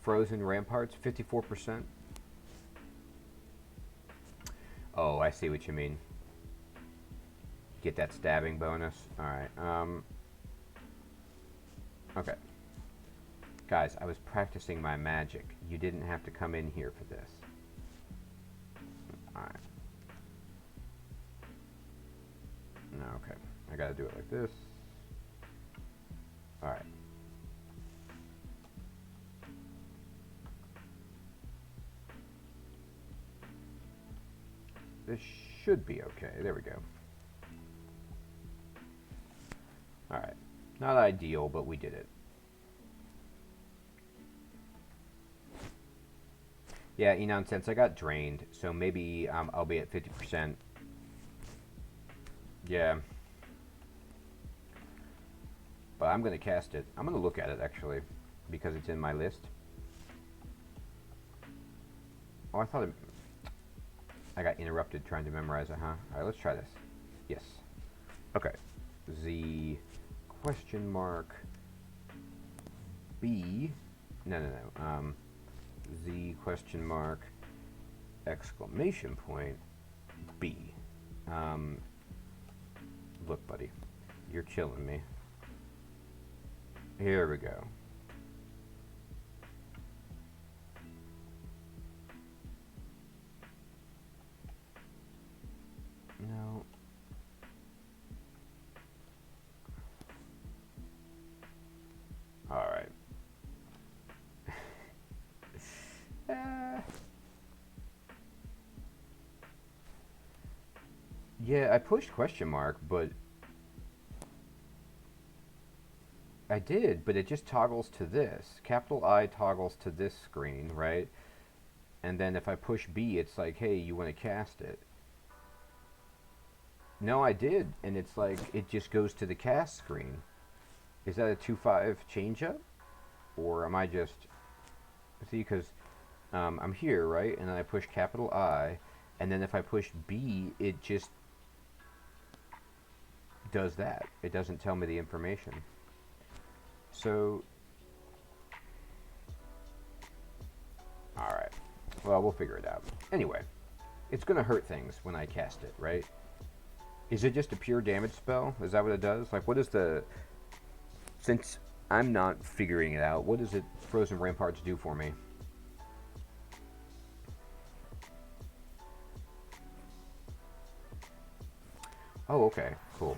frozen ramparts? 54%? Oh, I see what you mean. Get that stabbing bonus. Alright, okay. Guys, I was practicing my magic. You didn't have to come in here for this. Alright. No, okay. I gotta do it like this. Alright. This should be okay. There we go. Alright. Not ideal, but we did it. Yeah, Enon, since I got drained, so maybe I'll be at 50%. Yeah. But I'm going to cast it. I'm going to look at it, actually, because it's in my list. Oh, I thought it... I got interrupted trying to memorize it, huh? Alright, let's try this. Yes. Okay. Z question mark B... No. Z question mark exclamation point, B. Look, buddy, you're killing me. Here we go. No. All right. Yeah, I pushed question mark, but I did, but it just toggles to this. Capital I toggles to this screen, right? And then if I push B, it's like, hey, you want to cast it. No, I did, and it's like, it just goes to the cast screen. Is that a 2.5 change-up? Or am I just... See, because I'm here, right? And then I push capital I, and then if I push B, it just does that. It doesn't tell me the information. So... Alright. Well, we'll figure it out. Anyway, it's going to hurt things when I cast it, right? Is it just a pure damage spell? Is that what it does? Like, what is the... Since I'm not figuring it out, what does it Frozen Ramparts do for me? Oh, okay. Cool.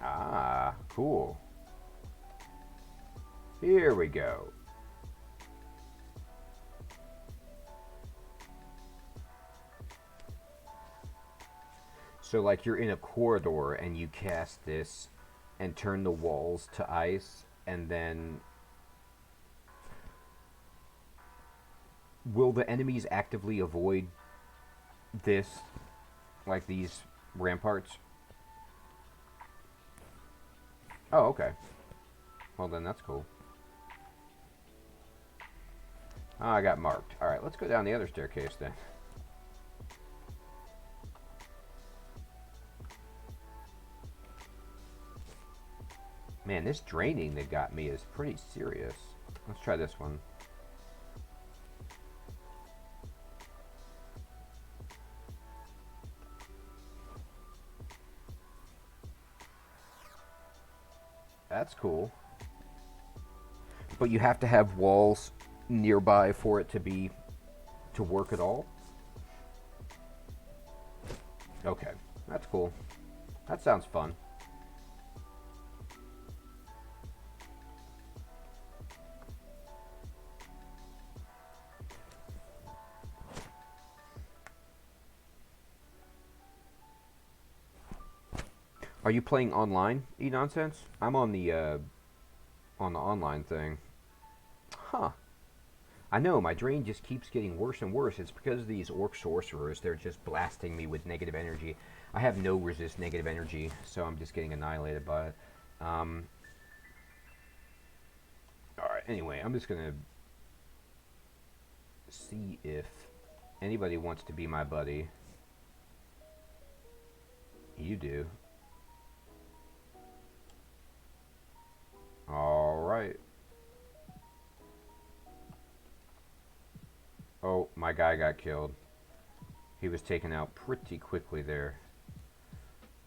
Ah, cool. Here we go. So like you're in a corridor and you cast this and turn the walls to ice, and then will the enemies actively avoid this, like these ramparts? Oh, okay. Well then that's cool. Oh, I got marked. Alright, let's go down the other staircase then. Man, this draining that got me is pretty serious. Let's try this one. That's cool. But you have to have walls nearby for it to work at all? Okay, that's cool. That sounds fun. Are you playing online, E-Nonsense? I'm on the online thing. Huh. I know, my drain just keeps getting worse and worse. It's because of these orc sorcerers. They're just blasting me with negative energy. I have no resist negative energy, so I'm just getting annihilated by it. Alright, anyway, I'm just gonna see if anybody wants to be my buddy. You do. Alright. Oh, my guy got killed. He was taken out pretty quickly there.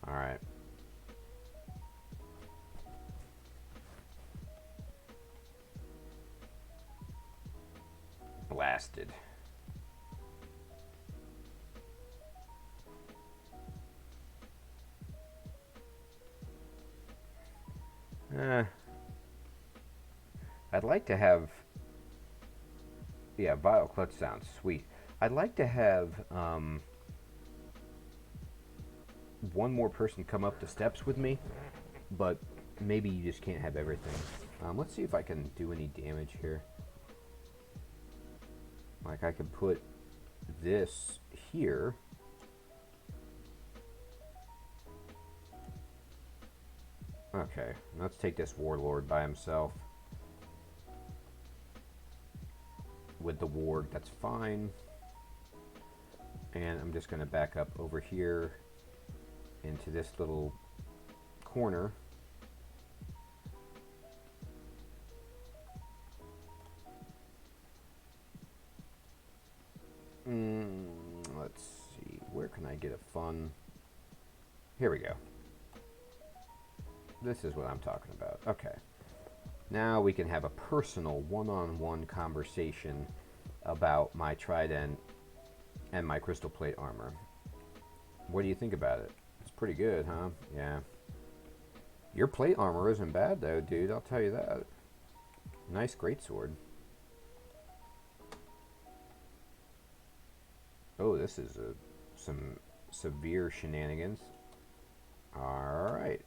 Alright. Blasted. I'd like to have... Yeah, Vile Clutch sounds sweet. I'd like to have one more person come up the steps with me, but maybe you just can't have everything. Let's see if I can do any damage here. Like I could put this here. Okay, let's take this warlord by himself. With the ward, that's fine. And I'm just going to back up over here into this little corner. Let's see, where can I get a fun... Here we go. This is what I'm talking about. Okay. Now we can have a personal one-on-one conversation about my trident and my crystal plate armor. What do you think about it? It's pretty good, huh? Yeah. Your plate armor isn't bad though, dude, I'll tell you that. Nice greatsword. Oh, this is some severe shenanigans. Alright.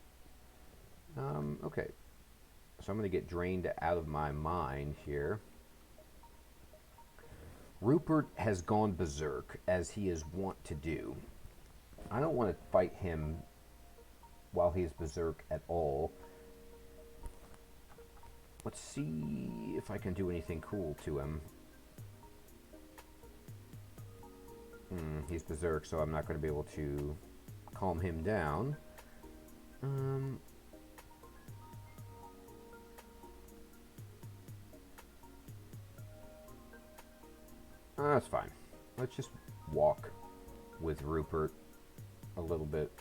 Okay. So I'm going to get drained out of my mind here. Rupert has gone berserk, as he is wont to do. I don't want to fight him while he is berserk at all. Let's see if I can do anything cool to him. He's berserk, so I'm not going to be able to calm him down. That's fine. Let's just walk with Rupert a little bit.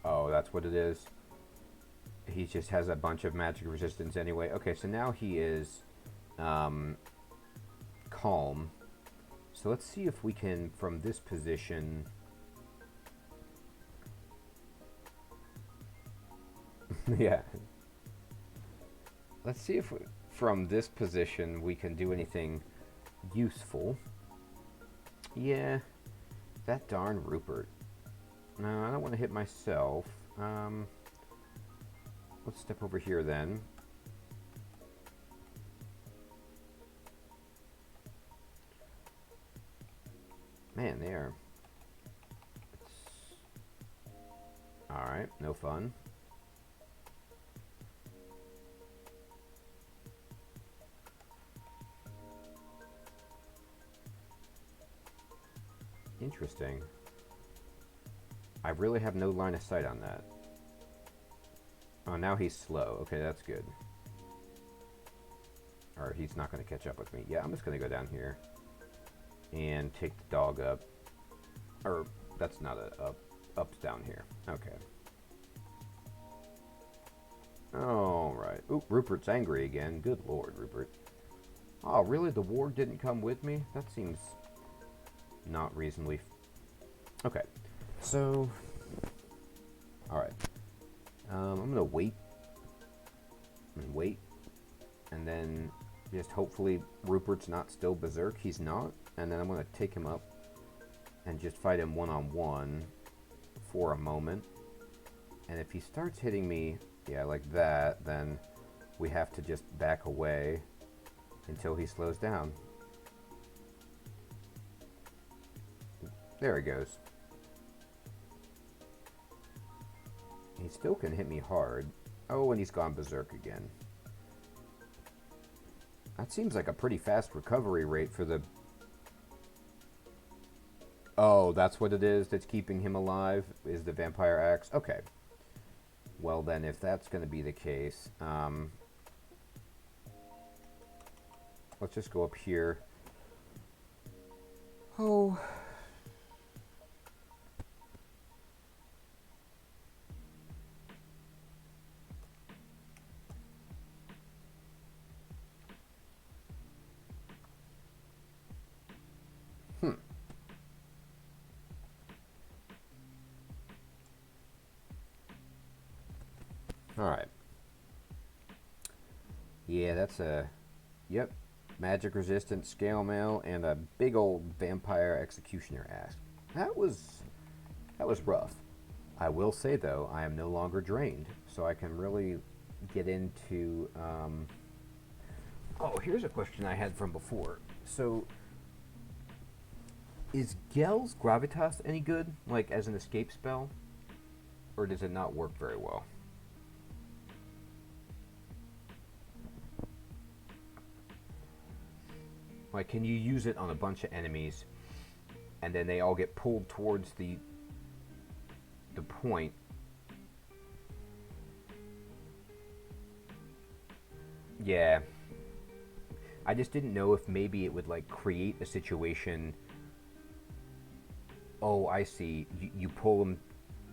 Oh, that's what it is. He just has a bunch of magic resistance anyway. Okay, so now he is calm. So let's see if we can, from this position... yeah. Let's see if from this position we can do anything useful. Yeah, that darn Rupert. No, I don't want to hit myself. Let's step over here then. Man, there. Alright, no fun. Interesting. I really have no line of sight on that. Oh, now he's slow. Okay, that's good. Or he's not going to catch up with me. Yeah, I'm just going to go down here and take the dog up. Or, that's not a up. Up's down here. Okay. Alright. Oop, Rupert's angry again. Good lord, Rupert. Oh, really? The warg didn't come with me? That seems not reasonably... Okay. So... Alright. I'm going to wait. And wait. And then just hopefully Rupert's not still berserk. He's not. And then I'm going to take him up and just fight him one-on-one for a moment. And if he starts hitting me, yeah, like that, then we have to just back away until he slows down. There he goes. He still can hit me hard. Oh, and he's gone berserk again. That seems like a pretty fast recovery rate for the... Oh, that's what it is that's keeping him alive, is the vampire axe? Okay. Well then, if that's going to be the case, let's just go up here. Oh... Alright. Yeah, that's a... Yep. Magic resistant scale mail and a big old vampire executioner axe. That was rough. I will say though, I am no longer drained, so I can really get into... Oh, here's a question I had from before. So, is Gel's Gravitas any good, like as an escape spell? Or does it not work very well? Like, can you use it on a bunch of enemies and then they all get pulled towards the point. Yeah. I just didn't know if maybe it would like create a situation. Oh, I see. You pull them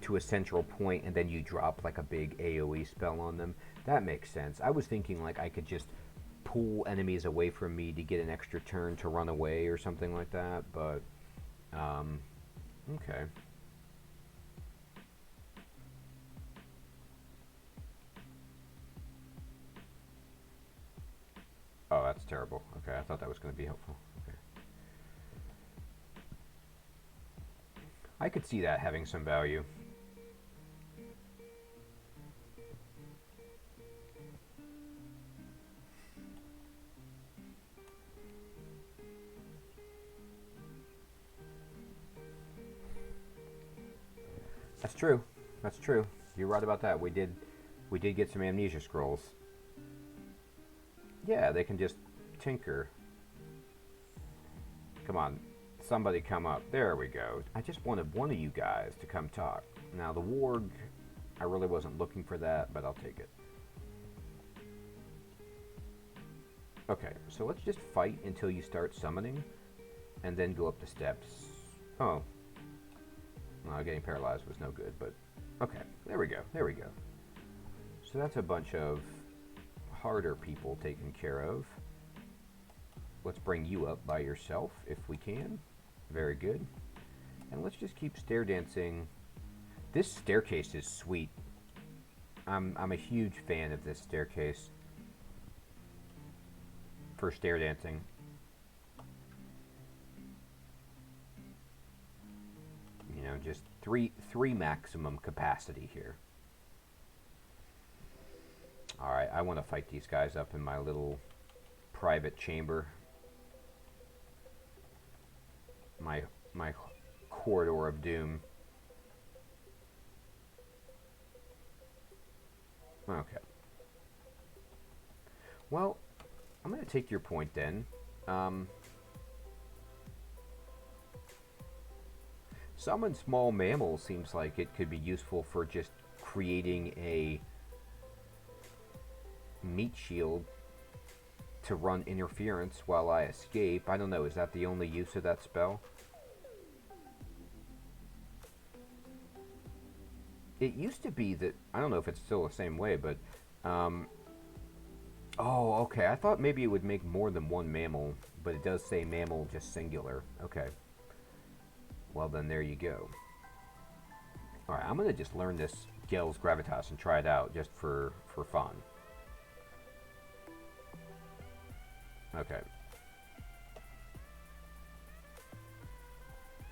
to a central point and then you drop like a big AoE spell on them. That makes sense. I was thinking like I could just pull enemies away from me to get an extra turn to run away or something like that, but okay. Oh, that's terrible. Okay, I thought that was going to be helpful. Okay. I could see that having some value. That's true. That's true. You're right about that. We did get some amnesia scrolls. Yeah, they can just tinker. Come on, somebody come up. There we go. I just wanted one of you guys to come talk. Now the warg, I really wasn't looking for that, but I'll take it. Okay, so let's just fight until you start summoning, and then go up the steps. Oh. Well, getting paralyzed was no good, but okay, there we go, there we go. So that's a bunch of harder people taken care of. Let's bring you up by yourself if we can. Very good. And let's just keep stair dancing. This staircase is sweet. I'm a huge fan of this staircase for stair dancing. You know, just three maximum capacity here. All right, I want to fight these guys up in my little private chamber. My corridor of doom. Okay. Well, I'm going to take your point then. Summon small mammals seems like it could be useful for just creating a meat shield to run interference while I escape. I don't know, is that the only use of that spell? It used to be that, I don't know if it's still the same way, but, oh, okay, I thought maybe it would make more than one mammal, but it does say mammal just singular. Okay. Well, then there you go. Alright, I'm going to just learn this Gel's Gravitas and try it out just for fun. Okay.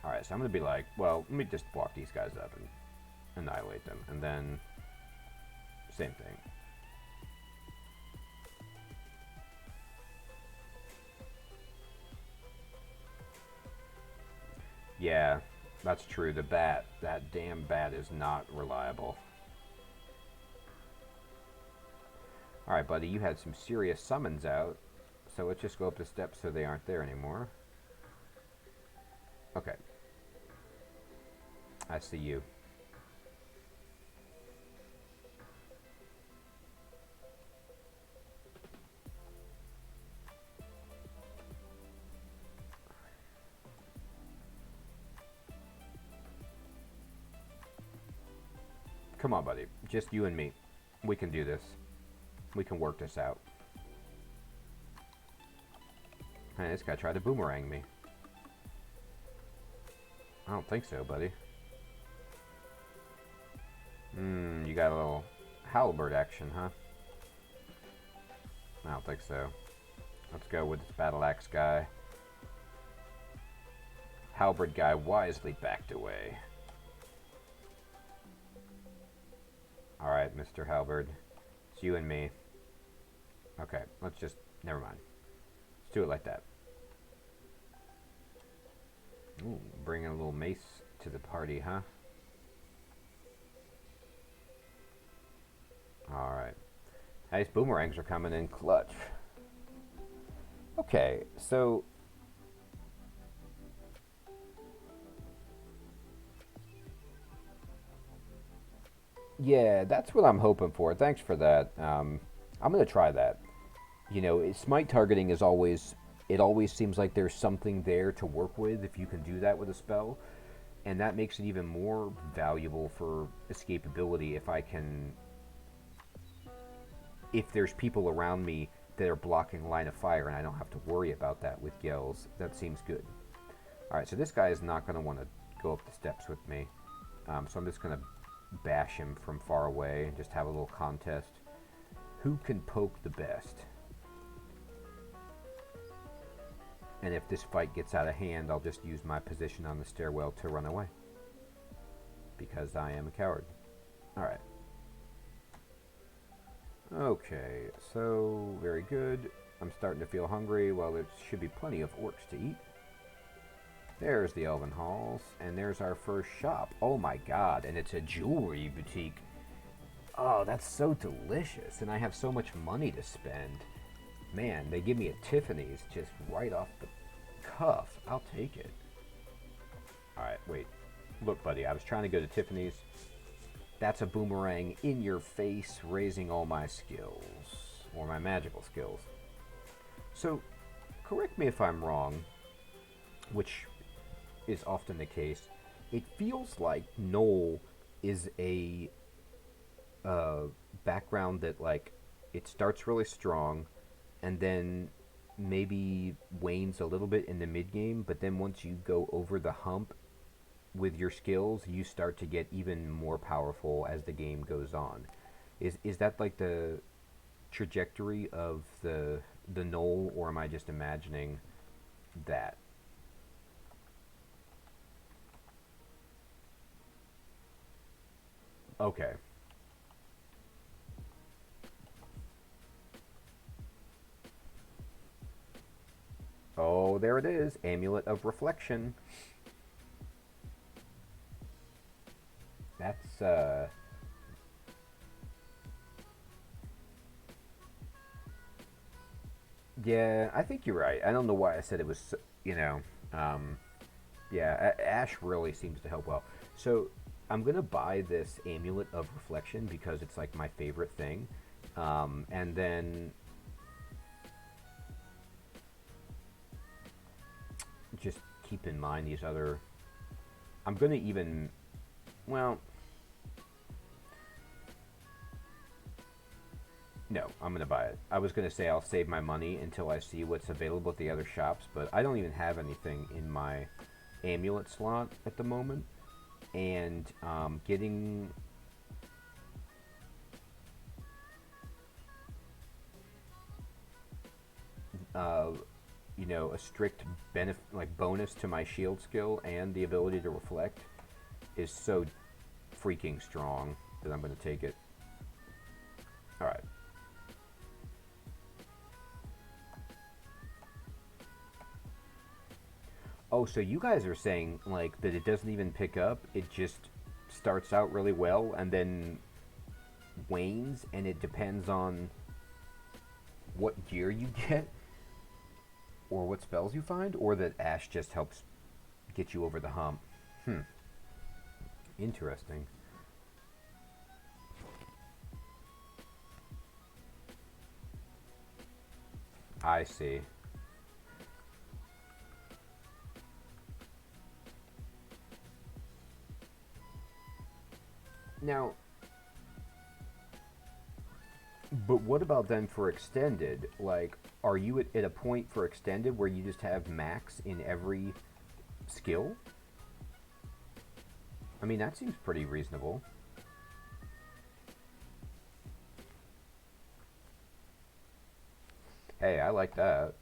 Alright, so I'm going to be like, well, let me just block these guys up and annihilate them. And then, same thing. Yeah, that's true. The bat, that damn bat is not reliable. Alright, buddy, you had some serious summons out. So let's just go up the steps so they aren't there anymore. Okay. I see you. Come on, buddy. Just you and me. We can do this. We can work this out. Hey, this guy tried to boomerang me. I don't think so, buddy. You got a little halberd action, huh? I don't think so. Let's go with this battle axe guy. Halberd guy wisely backed away. Alright, Mr. Halberd. It's you and me. Okay, let's just... Never mind. Let's do it like that. Ooh, bringing a little mace to the party, huh? Alright. Nice boomerangs are coming in clutch. Okay, so... Yeah, that's what I'm hoping for. Thanks for that. I'm gonna try that. Smite targeting is always. It always seems like there's something there to work with if you can do that with a spell, and that makes it even more valuable for escapability if I can. If there's people around me that are blocking line of fire and I don't have to worry about that with yells, that seems good. Alright, so this guy is not going to want to go up the steps with me. So I'm just going to bash him from far away and just have a little contest. Who can poke the best? And if this fight gets out of hand, I'll just use my position on the stairwell to run away. Because I am a coward. Alright. Okay, so very good. I'm starting to feel hungry. Well, there should be plenty of orcs to eat. There's the Elven Halls, and there's our first shop. Oh my god, and it's a jewelry boutique. Oh, that's so delicious, and I have so much money to spend. Man, they give me a Tiffany's just right off the cuff. I'll take it. Alright, wait. Look, buddy, I was trying to go to Tiffany's. That's a boomerang in your face, raising all my skills. Or my magical skills. So, correct me if I'm wrong, which is often the case. It feels like Gnoll is a background that, like, it starts really strong, and then maybe wanes a little bit in the mid-game, but then once you go over the hump with your skills, you start to get even more powerful as the game goes on. Is that like the trajectory of the Gnoll, or am I just imagining that? Okay. Oh, there it is. Amulet of Reflection. That's, yeah, I think you're right. I don't know why I said it was, you know, yeah, Ash really seems to help well. So, I'm going to buy this Amulet of Reflection because it's, like, my favorite thing. And then just keep in mind these other... I'm going to even... Well... No, I'm going to buy it. I was going to say I'll save my money until I see what's available at the other shops, but I don't even have anything in my amulet slot at the moment. And getting... you know, a strict bonus to my shield skill and the ability to reflect is so freaking strong that I'm going to take it. Alright. Oh, so you guys are saying, like, that it doesn't even pick up, it just starts out really well and then wanes, and it depends on what gear you get? Or what spells you find? Or that Ash just helps get you over the hump? Interesting. I see. Now, but what about then for extended? Like, are you at a point for extended where you just have max in every skill? I mean, that seems pretty reasonable. Hey, I like that.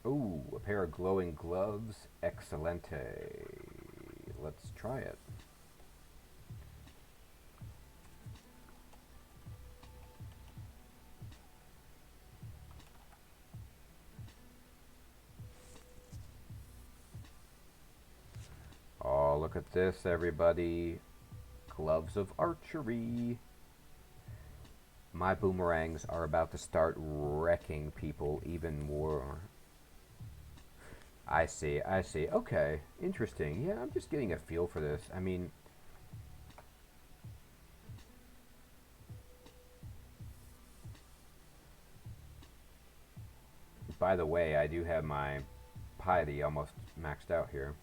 Ooh, a pair of glowing gloves. Excelente. Let's try it. Oh, look at this, everybody. Gloves of archery. My boomerangs are about to start wrecking people even more. I see, I see. Okay, interesting. Yeah, I'm just getting a feel for this. I mean, by the way, I do have my piety almost maxed out here.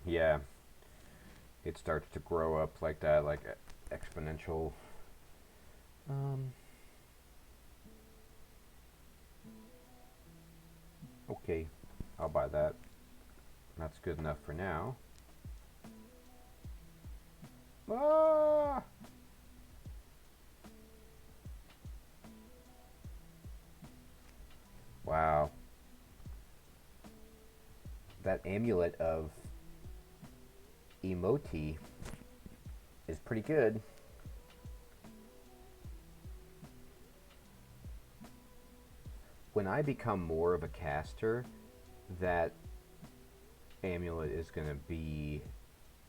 Yeah, it starts to grow up like that, like exponential. Um, okay, I'll buy that. That's good enough for now. Ah! Wow. That amulet of emoti is pretty good. When I become more of a caster, that amulet is going to be...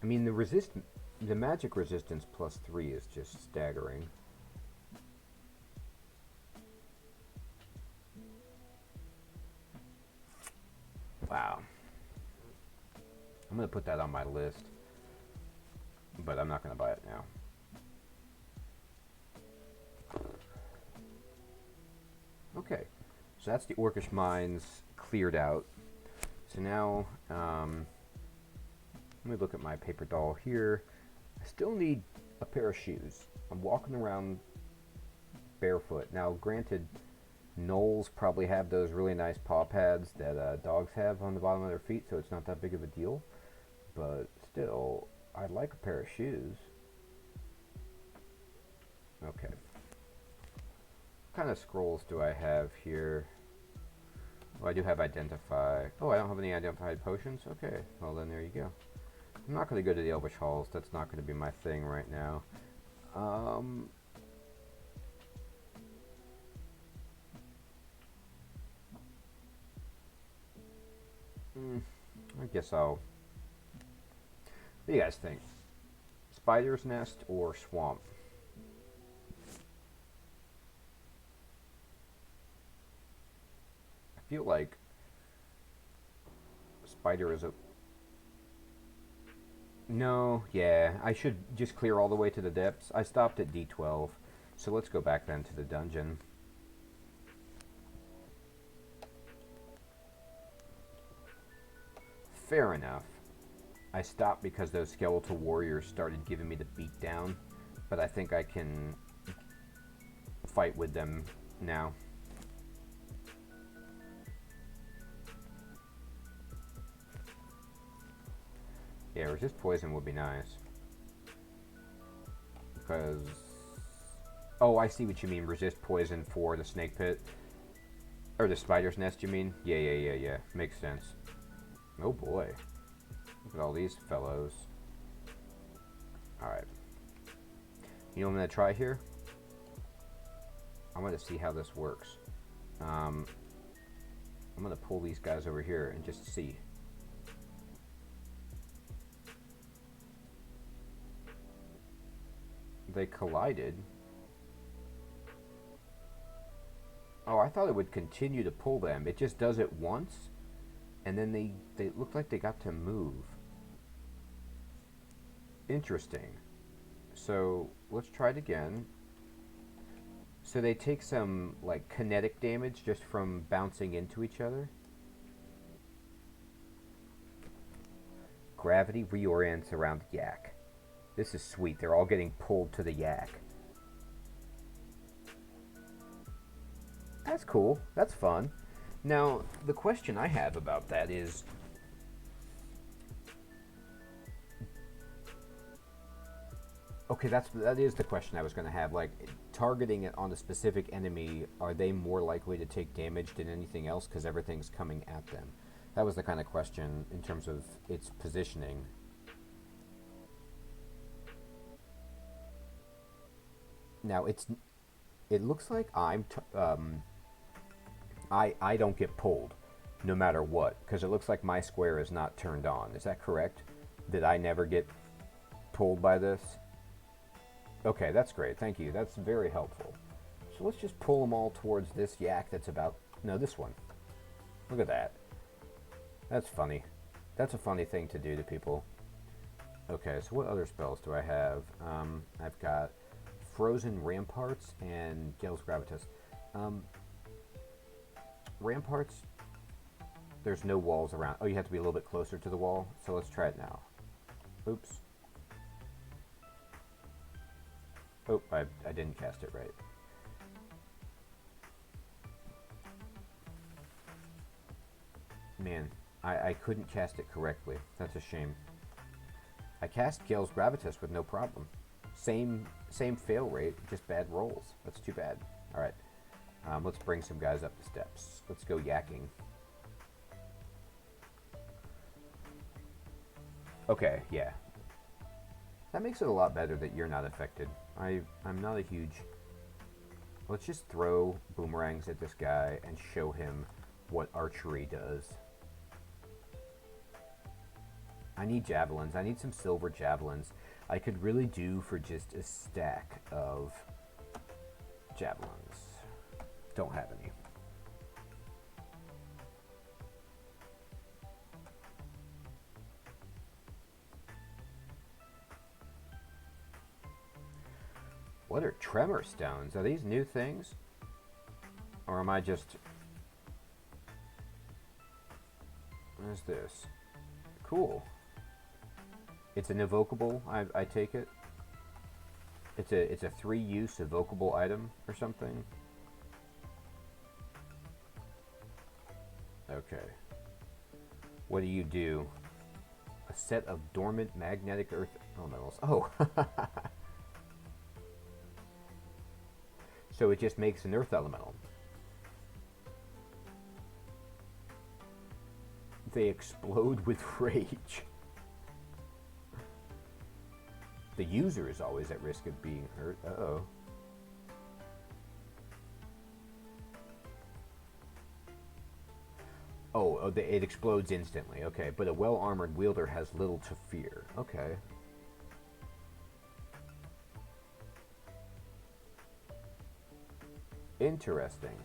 I mean, the magic resistance +3 is just staggering. Wow. I'm going to put that on my list, but I'm not going to buy it now. Okay, so that's the Orcish Mines cleared out. So now, let me look at my paper doll here. I still need a pair of shoes. I'm walking around barefoot. Now, granted, Gnolls probably have those really nice paw pads that dogs have on the bottom of their feet, so it's not that big of a deal. But still, I'd like a pair of shoes. Okay. What kind of scrolls do I have here? Oh, I do have identify. Oh, I don't have any identified potions? Okay, well then there you go. I'm not going to go to the Elvish Halls. That's not going to be my thing right now. I guess I'll... What do you guys think? Spider's Nest or Swamp? I feel like Spider is a... No, yeah, I should just clear all the way to the depths. I stopped at D12, so let's go back then to the dungeon. Fair enough. I stopped because those skeletal warriors started giving me the beat down, but I think I can fight with them now. Yeah, resist poison would be nice. Because... Oh, I see what you mean. Resist poison for the snake pit. Or the spider's nest, you mean? Yeah. Makes sense. Oh boy. Look at all these fellows. Alright. You know what I'm going to try here? I want to see how this works. I'm going to pull these guys over here and just see. They collided. Oh, I thought it would continue to pull them. It just does it once, and then they looked like they got to move. Interesting. So let's try it again. So they take some like kinetic damage just from bouncing into each other. Gravity reorients around the yak. This is sweet. They're all getting pulled to the yak. That's cool. That's fun. Now, the question I have about that is... Okay, that is the question I was going to have. Like, targeting it on a specific enemy, are they more likely to take damage than anything else because everything's coming at them? That was the kind of question in terms of its positioning. Now, it looks like I don't get pulled no matter what, because it looks like my square is not turned on. Is that correct? Did I never get pulled by this? Okay, that's great. Thank you. That's very helpful. So let's just pull them all towards this yak that's about... No, this one. Look at that. That's funny. That's a funny thing to do to people. Okay, so what other spells do I have? I've got Frozen Ramparts and Gale's Gravitas. Ramparts, there's no walls around. Oh, you have to be a little bit closer to the wall. So let's try it now. Oops. Oh, I didn't cast it right. Man, I couldn't cast it correctly. That's a shame. I cast Gale's Gravitas with no problem. Same fail rate, just bad rolls. That's too bad. All right, let's bring some guys up the steps. Let's go yakking. Okay, yeah. That makes it a lot better that you're not affected. I'm not a huge... Let's just throw boomerangs at this guy and show him what archery does. I need javelins. I need some silver javelins. I could really do for just a stack of javelins. Don't have any. What are tremor stones? Are these new things? Or am I just... What is this? Cool. It's an evocable, I take it. It's a 3-use evocable item or something. Okay. What do you do? A set of dormant magnetic earth elementals. Oh. So it just makes an earth elemental. They explode with rage. The user is always at risk of being hurt. Uh-oh. Oh, it explodes instantly. Okay, but a well-armored wielder has little to fear. Okay. Interesting.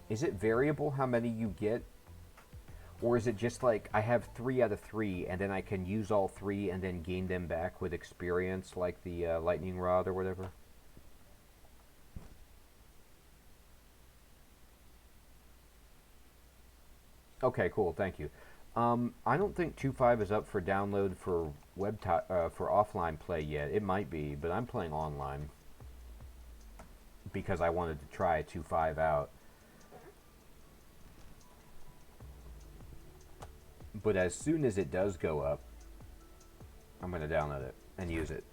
Is it variable how many you get? Or is it just like, I have 3 out of 3, and then I can use all 3 and then gain them back with experience, like the lightning rod or whatever? Okay, cool, thank you. I don't think 2.5 is up for download for for offline play yet. It might be, but I'm playing online because I wanted to try 2.5 out. But as soon as it does go up, I'm going to download it and use it.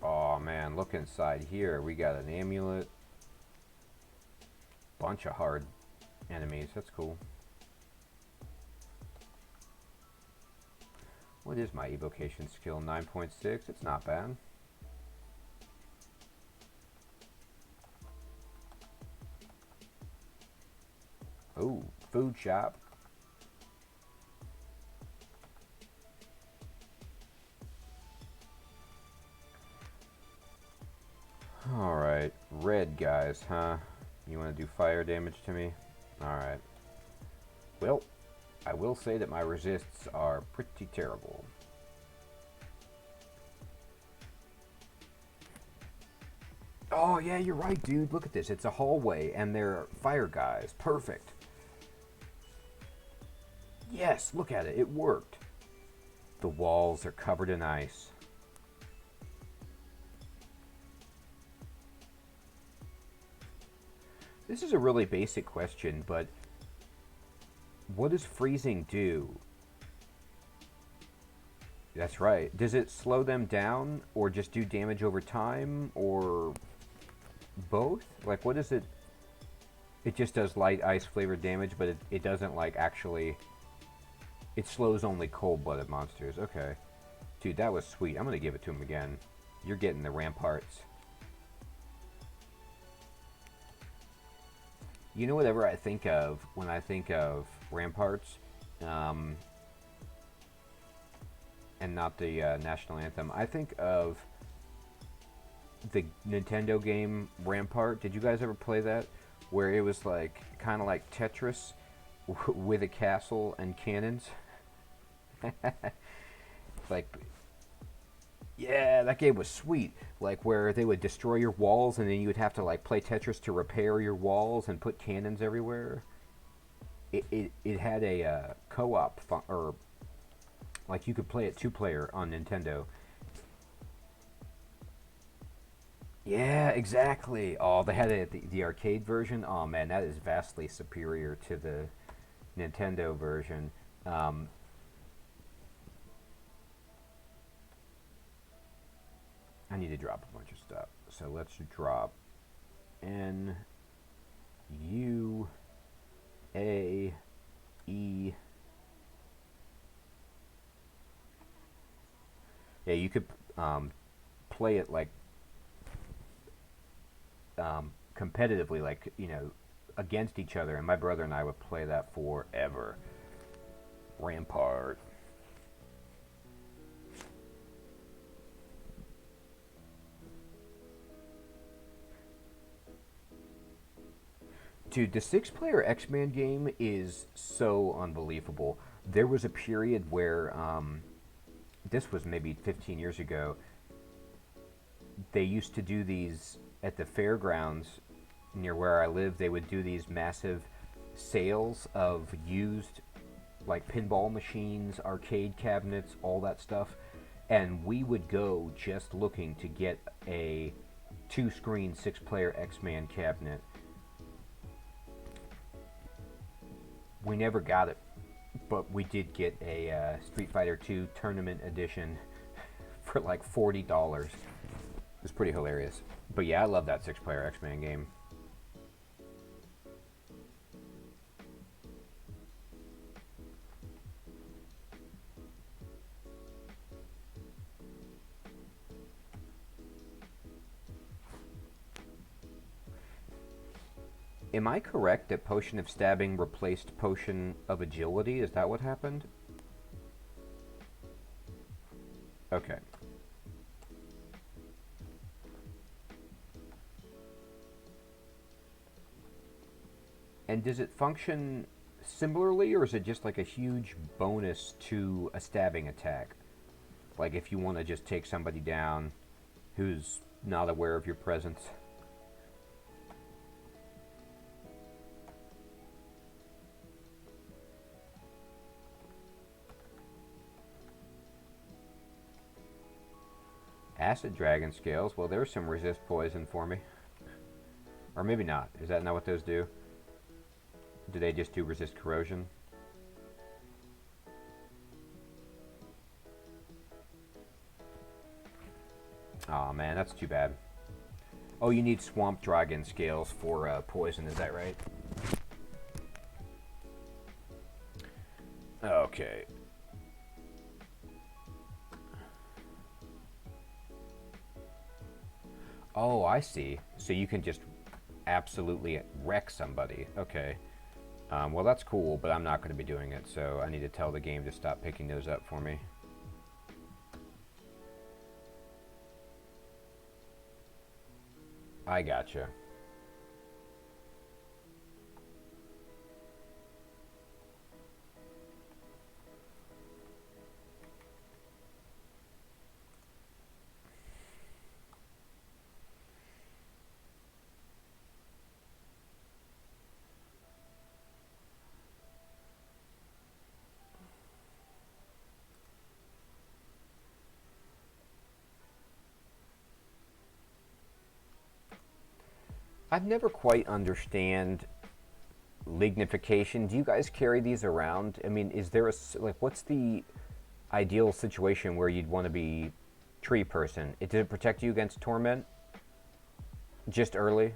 Oh man, look inside here. We got an amulet. Bunch of hard enemies. That's cool. What is my evocation skill? 9.6. It's not bad. Ooh, food shop. Alright, red guys, huh? You want to do fire damage to me? Alright. Well, I will say that my resists are pretty terrible. Oh, yeah, you're right, dude. Look at this. It's a hallway, and they're fire guys. Perfect. Yes, look at it. It worked. The walls are covered in ice. This is a really basic question, but what does freezing do? That's right. Does it slow them down, or just do damage over time, or both? Like, what is it? It just does light ice flavored damage, but it doesn't, like, actually... It slows only cold-blooded monsters. Okay. Dude, that was sweet. I'm going to give it to him again. You're getting the ramparts. You know, whatever I think of when I think of Ramparts, and not the national anthem, I think of the Nintendo game Rampart. Did you guys ever play that? Where it was like kind of like Tetris with a castle and cannons. Like, yeah, that game was sweet. Like where they would destroy your walls and then you would have to like play Tetris to repair your walls and put cannons everywhere. It had a co-op or like you could play it two-player on Nintendo. Yeah, exactly. Oh, they had it at the arcade version. Oh man, that is vastly superior to the Nintendo version. Um, I need to drop a bunch of stuff. So let's drop N U A E. Yeah, you could play it like competitively, like, you know, against each other. And my brother and I would play that forever. Rampart. Dude, the six-player X-Men game is so unbelievable. There was a period where, this was maybe 15 years ago, they used to do these at the fairgrounds near where I live. They would do these massive sales of used, like pinball machines, arcade cabinets, all that stuff. And we would go just looking to get a two-screen, six-player X-Man cabinet. We never got it, but we did get a Street Fighter 2 Tournament Edition for like $40. It was pretty hilarious. But yeah, I love that six-player X-Men game. Am I correct that Potion of Stabbing replaced Potion of Agility? Is that what happened? Okay. And does it function similarly, or is it just like a huge bonus to a stabbing attack? Like if you want to just take somebody down who's not aware of your presence? Acid Dragon Scales. Well, there's some resist poison for me. Or maybe not. Is that not what those do? Do they just do resist corrosion? Oh man, that's too bad. Oh, you need Swamp Dragon Scales for poison, is that right? Okay. Oh, I see. So you can just absolutely wreck somebody. Okay. Well, that's cool, but I'm not going to be doing it, so I need to tell the game to stop picking those up for me. I gotcha. I've never quite understand lignification. Do you guys carry these around? I mean, is there a like what's the ideal situation where you'd want to be tree person? Did it protect you against torment just early?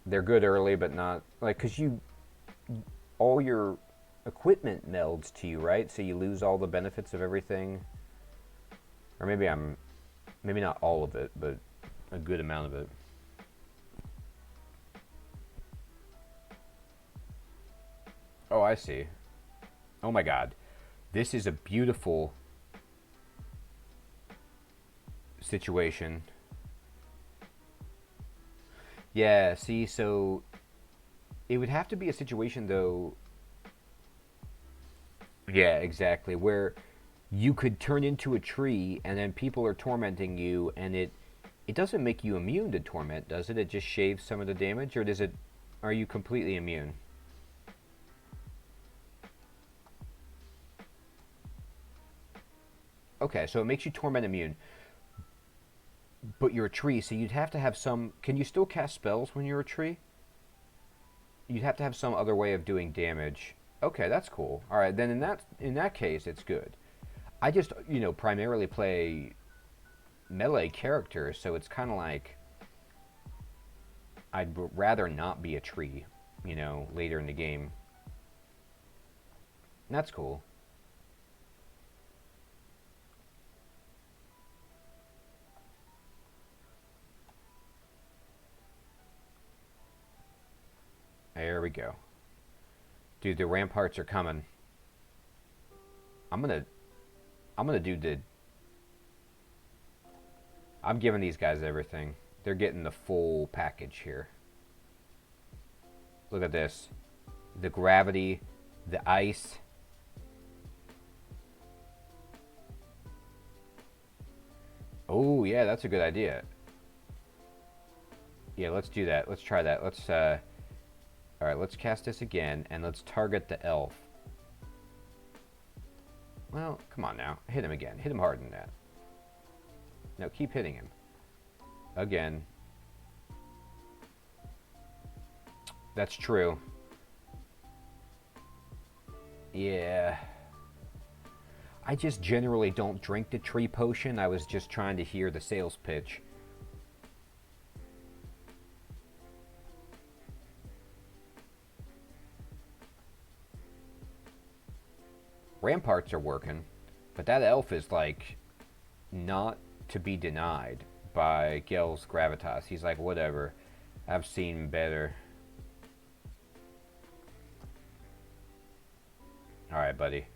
They're good early, but not like because you all your equipment melds to you, right? So you lose all the benefits of everything. Or maybe I'm Maybe not all of it, but a good amount of it. Oh, I see. Oh my god. This is a beautiful situation. Yeah, see, so it would have to be a situation, though. Yeah, exactly. Where you could turn into a tree and then people are tormenting you, and it doesn't make you immune to torment, does it? It just shaves some of the damage, or does it? Are you completely immune? Okay, so it makes you torment immune, but you're a tree, so you'd have to have some. Can you still cast spells when you're a tree? You'd have to have some other way of doing damage. Okay, that's cool. All right, then in that case, it's good. I just primarily play melee characters, so it's kind of like I'd rather not be a tree, later in the game. That's cool. There we go. Dude, the ramparts are coming. I'm gonna do the. I'm giving these guys everything. They're getting the full package here. Look at this. The gravity, the ice. Oh, yeah, that's a good idea. Yeah, let's do that. Let's try that. All right, let's cast this again, and let's target the elf. Well, come on now. Hit him again. Hit him harder than that. No, keep hitting him. Again. That's true. Yeah. I just generally don't drink the tree potion. I was just trying to hear the sales pitch. Ramparts are working, but that elf is like not to be denied by Gel's gravitas. He's like, whatever. I've seen better. Alright, buddy.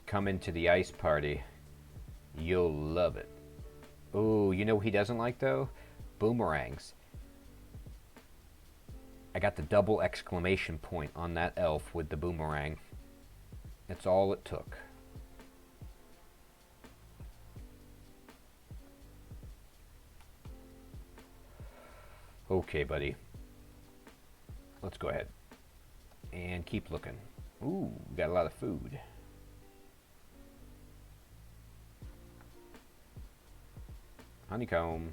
Come into the ice party. You'll love it. Ooh, you know what he doesn't like, though? Boomerangs. I got the double exclamation point on that elf with the boomerang. That's all it took. Okay, buddy. Let's go ahead and keep looking. Ooh, got a lot of food. Honeycomb.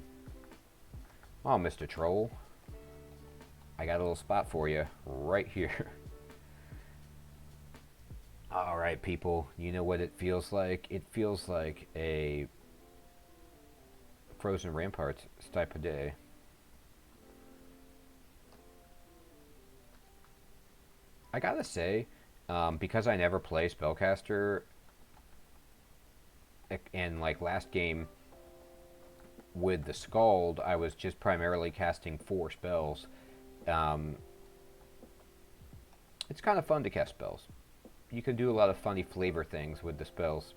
Oh, Mr. Troll. I got a little spot for you right here. Alright, people. You know what it feels like? It feels like a Frozen Ramparts type of day. I gotta say, because I never play Spellcaster, and like last game with the Scald, I was just primarily casting 4 spells. It's kind of fun to cast spells. You can do a lot of funny flavor things with the spells.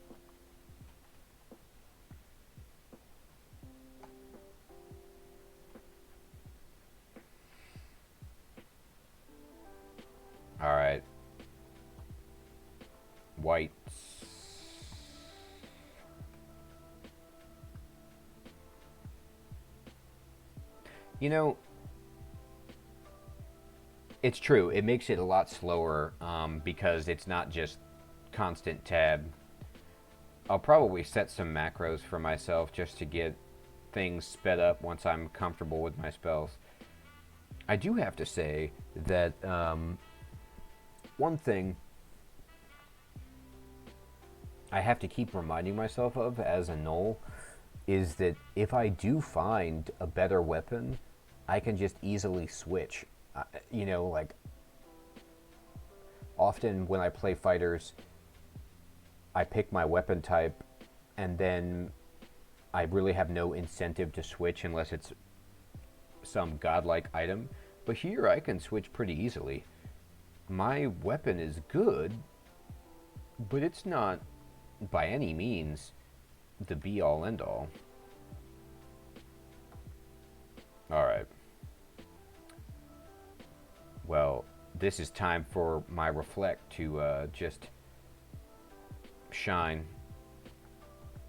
Alright. Whites. You know, it's true. It makes it a lot slower because it's not just constant tab. I'll probably set some macros for myself just to get things sped up once I'm comfortable with my spells. I do have to say that one thing I have to keep reminding myself of as a Gnoll is that if I do find a better weapon, I can just easily switch. Like often when I play fighters, I pick my weapon type, and then I really have no incentive to switch unless it's some godlike item. But here I can switch pretty easily. My weapon is good, but it's not by any means the be-all end-all. Alright. Well, this is time for my reflect to just shine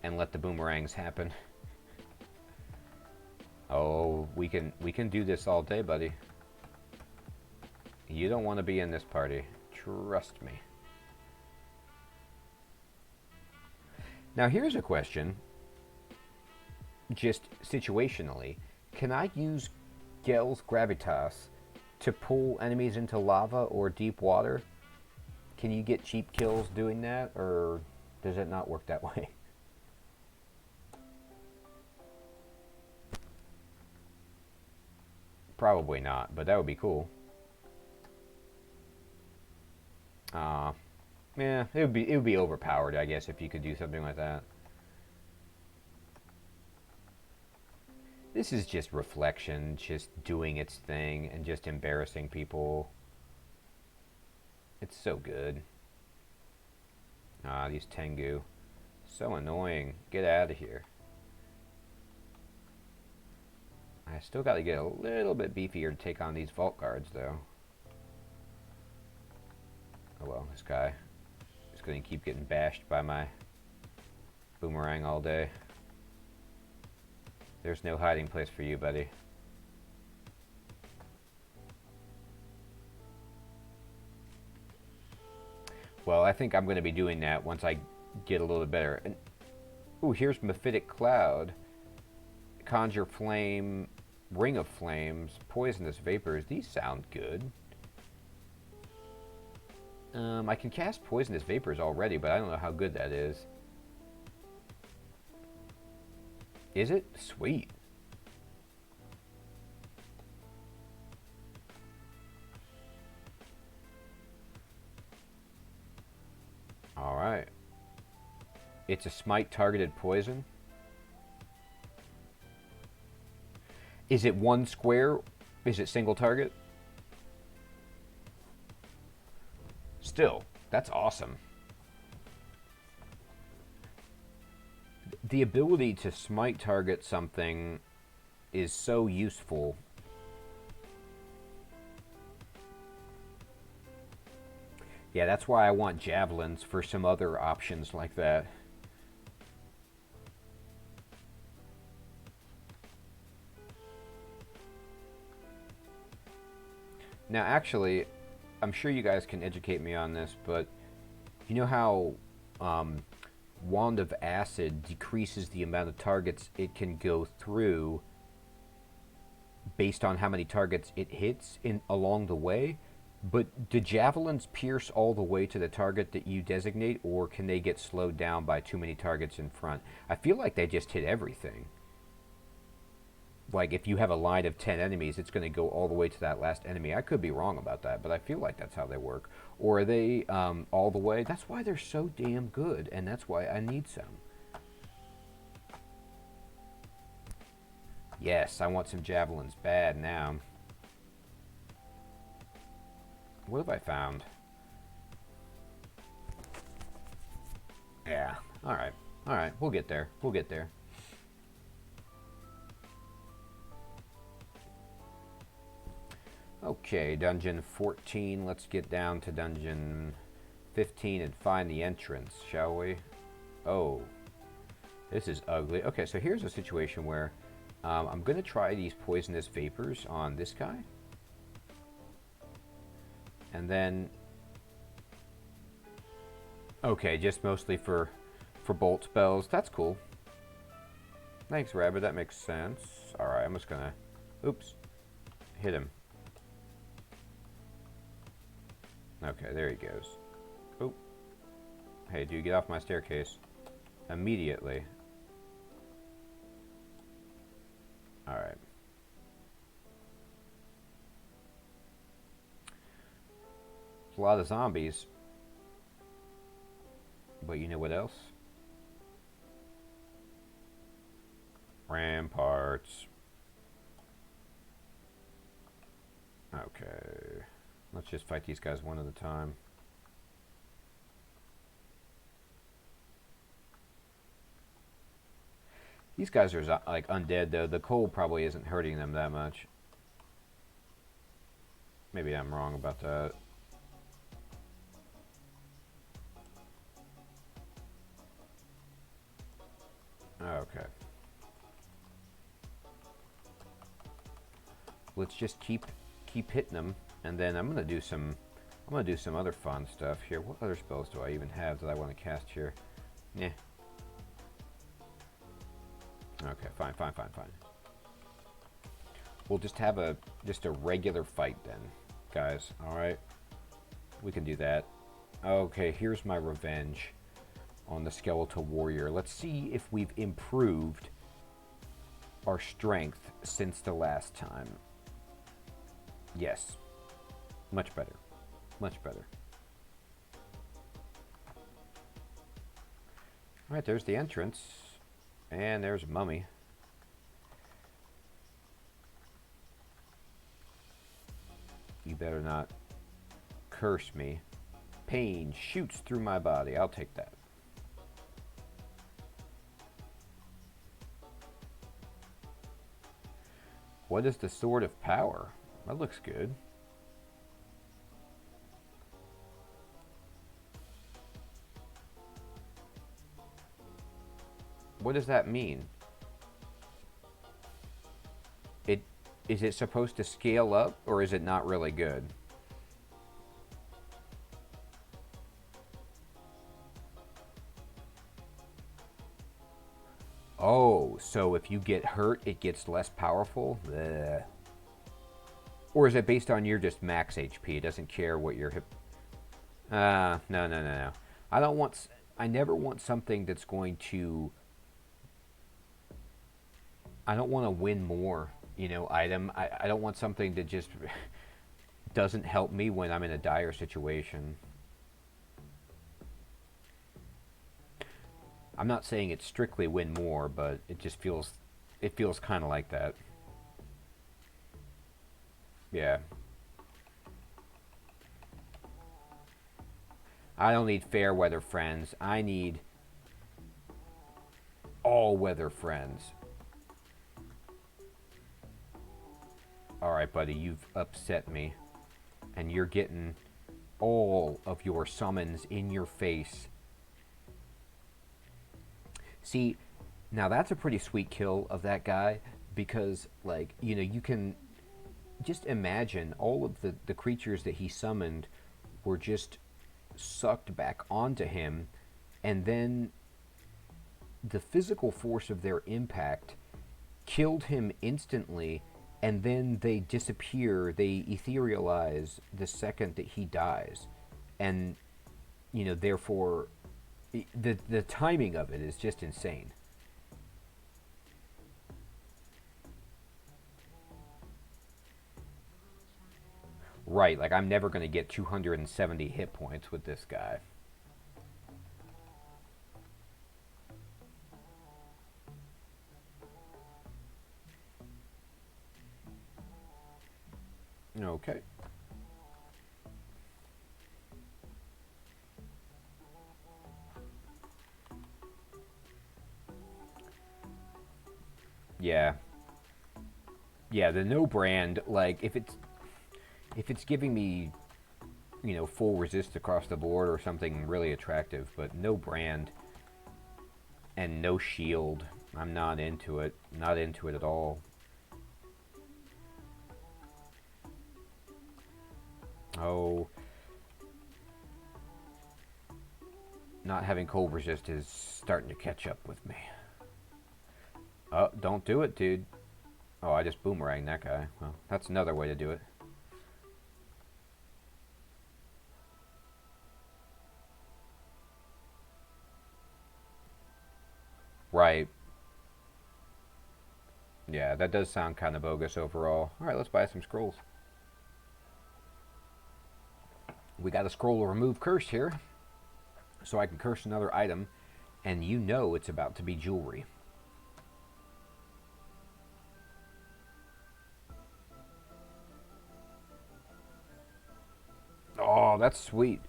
and let the boomerangs happen. Oh, we can do this all day, buddy. You don't want to be in this party. Trust me. Now here's a question. Just situationally, can I use Gel's Gravitas to pull enemies into lava or deep water? Can you get cheap kills doing that, or does it not work that way? Probably not, but that would be cool. Yeah, it would be overpowered, I guess, if you could do something like that. This is just reflection, just doing its thing, and just embarrassing people. It's so good. Ah, these Tengu. So annoying. Get out of here. I still got to get a little bit beefier to take on these vault guards, though. Oh well, this guy is going to keep getting bashed by my boomerang all day. There's no hiding place for you, buddy. Well, I think I'm going to be doing that once I get a little bit better. And, ooh, here's Mephitic Cloud. Conjure Flame, Ring of Flames, Poisonous Vapors. These sound good. I can cast Poisonous Vapors already, but I don't know how good that is. Is it? Sweet. Alright. It's a smite targeted poison. Is it one square? Is it single target? Still, that's awesome. The ability to smite target something is so useful. Yeah, that's why I want javelins for some other options like that. Now, actually, I'm sure you guys can educate me on this, but you know how Wand of Acid decreases the amount of targets it can go through based on how many targets it hits along the way? But do javelins pierce all the way to the target that you designate, or can they get slowed down by too many targets in front? I feel like they just hit everything. Like, if you have a line of 10 enemies, it's going to go all the way to that last enemy. I could be wrong about that, but I feel like that's how they work. Or are they all the way? That's why they're so damn good, and that's why I need some. Yes, I want some javelins bad now. What have I found? Yeah, alright. Alright, we'll get there. We'll get there. Okay, dungeon 14. Let's get down to dungeon 15 and find the entrance, shall we? Oh, this is ugly. Okay, so here's a situation where I'm going to try these poisonous vapors on this guy. And then, okay, just mostly for bolt spells. That's cool. Thanks, Rabbit. That makes sense. Alright, I'm just going to, oops, hit him. Okay, there he goes. Oh. Hey, dude, get off my staircase. Immediately. Alright. A lot of zombies. But you know what else? Ramparts. Okay. Let's just fight these guys one at a time. These guys are like undead though. The coal probably isn't hurting them that much. Maybe I'm wrong about that. Okay. Let's just keep hitting them, and then I'm gonna do some other fun stuff here. What other spells do I even have that I want to cast here? Yeah. Okay, fine. We'll just have a regular fight then, guys. All right, we can do that. Okay, here's my revenge on the skeletal warrior. Let's see if we've improved our strength since the last time. Yes, much better, much better. All right, there's the entrance. And there's Mummy. You better not curse me. Pain shoots through my body. I'll take that. What is the Sword of Power? That looks good. What does that mean? Is it supposed to scale up, or is it not really good? Oh, so if you get hurt, it gets less powerful? Bleh. Or is it based on your just max HP? It doesn't care what your hip... No. I never want something that's going to... I don't want to win more, item. I don't want something that just doesn't help me when I'm in a dire situation. I'm not saying it's strictly win more, but it just feels kind of like that. Yeah. I don't need fair weather friends. I need all weather friends. Alright, buddy, you've upset me. And you're getting all of your summons in your face. See, now that's a pretty sweet kill of that guy, because, like, you can just imagine all of the creatures that he summoned were just sucked back onto him, and then the physical force of their impact killed him instantly, and then they disappear, they etherealize the second that he dies. And, therefore, the timing of it is just insane. Right, like I'm never going to get 270 hit points with this guy. Okay. Yeah. Yeah, the no brand, like, if it's giving me, full resist across the board or something really attractive, but no brand and no shield, I'm not into it. Not into it at all. Oh. Not having cold resist is starting to catch up with me. Oh, don't do it, dude. Oh, I just boomeranged that guy. Well, that's another way to do it. Right. Yeah, that does sound kind of bogus overall. Alright, let's buy some scrolls. We got a scroll of remove curse here. So I can curse another item, and you know it's about to be jewelry. Oh, that's sweet.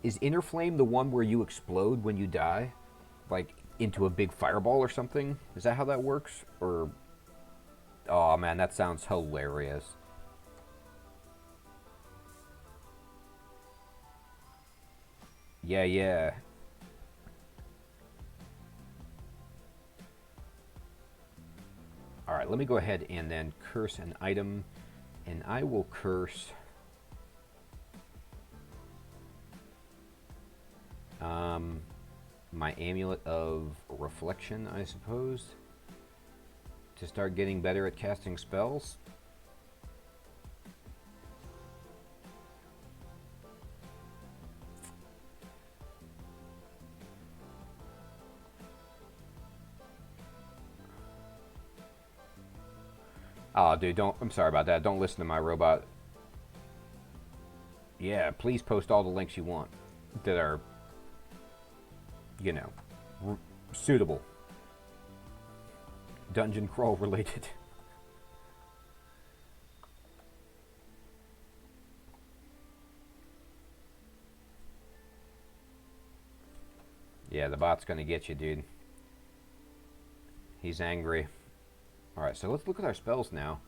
Is Inner Flame the one where you explode when you die? Like, into a big fireball or something? Is that how that works? Or... Oh, man, that sounds hilarious. Yeah, yeah. Alright, let me go ahead and then curse an item. And I will curse... my Amulet of Reflection, I suppose, to start getting better at casting spells. Oh, dude, don't... I'm sorry about that. Don't listen to my robot. Yeah, please post all the links you want that are, you know, suitable. Dungeon crawl related. Yeah, the bot's gonna get you, dude. He's angry. Alright, so let's look at our spells now.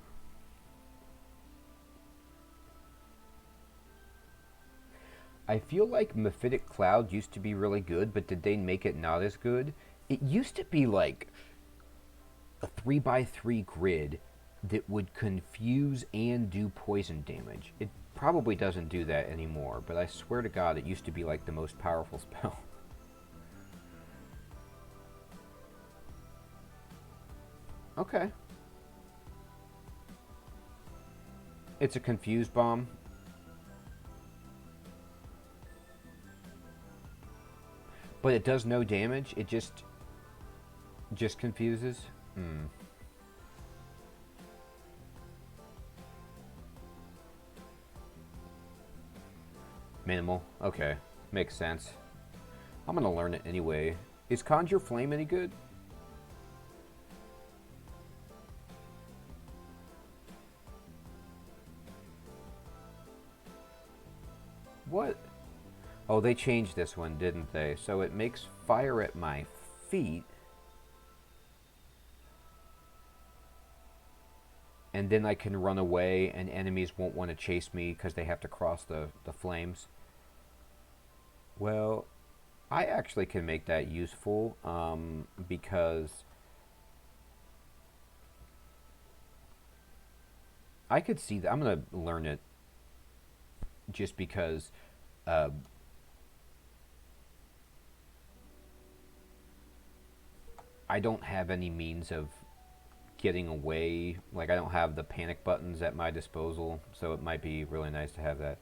I feel like Mephitic Cloud used to be really good, but did they make it not as good? It used to be like a 3x3 grid that would confuse and do poison damage. It probably doesn't do that anymore, but I swear to God, it used to be like the most powerful spell. Okay. It's a confuse bomb. But it does no damage. It just confuses. Minimal. Okay, makes sense. I'm gonna learn it anyway. Is Conjure Flame any good? What? Oh, they changed this one, didn't they? So it makes fire at my feet. And then I can run away and enemies won't want to chase me because they have to cross the flames. Well, I actually can make that useful because I could see that. I'm going to learn it just because I don't have any means of getting away. Like, I don't have the panic buttons at my disposal, so it might be really nice to have that.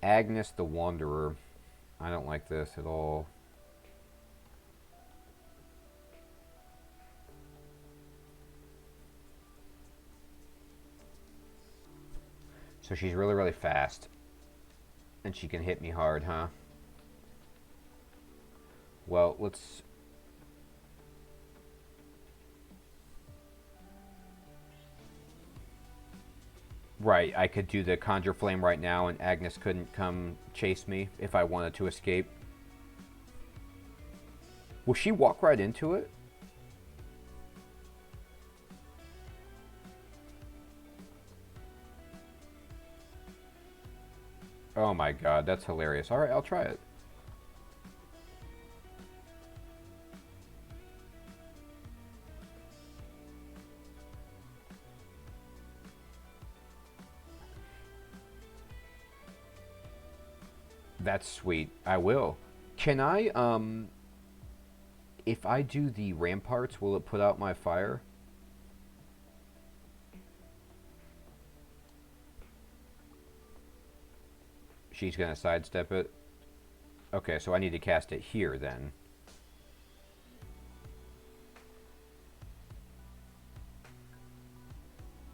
Agnes the Wanderer. I don't like this at all. So she's really, really fast. And she can hit me hard, huh? Well, let's... Right, I could do the Conjure Flame right now and Agnes couldn't come chase me if I wanted to escape. Will she walk right into it? Oh my god, that's hilarious. Alright, I'll try it. That's sweet. I will. Can I, if I do the ramparts, will it put out my fire? She's gonna sidestep it. Okay, so I need to cast it here then.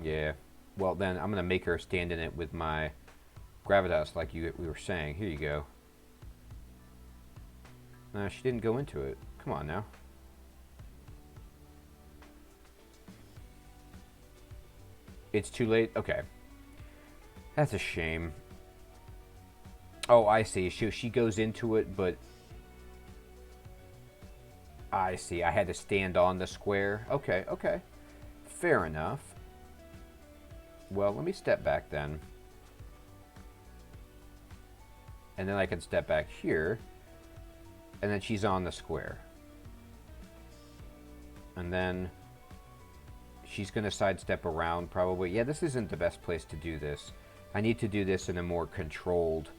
Yeah. Well, then I'm gonna make her stand in it with my gravitas, like we were saying. Here you go. No, she didn't go into it. Come on now. It's too late? Okay. That's a shame. Oh, I see. She goes into it, but... I see. I had to stand on the square. Okay, okay. Fair enough. Well, let me step back then. And then I can step back here. And then she's on the square. And then she's going to sidestep around probably. Yeah, this isn't the best place to do this. I need to do this in a more controlled...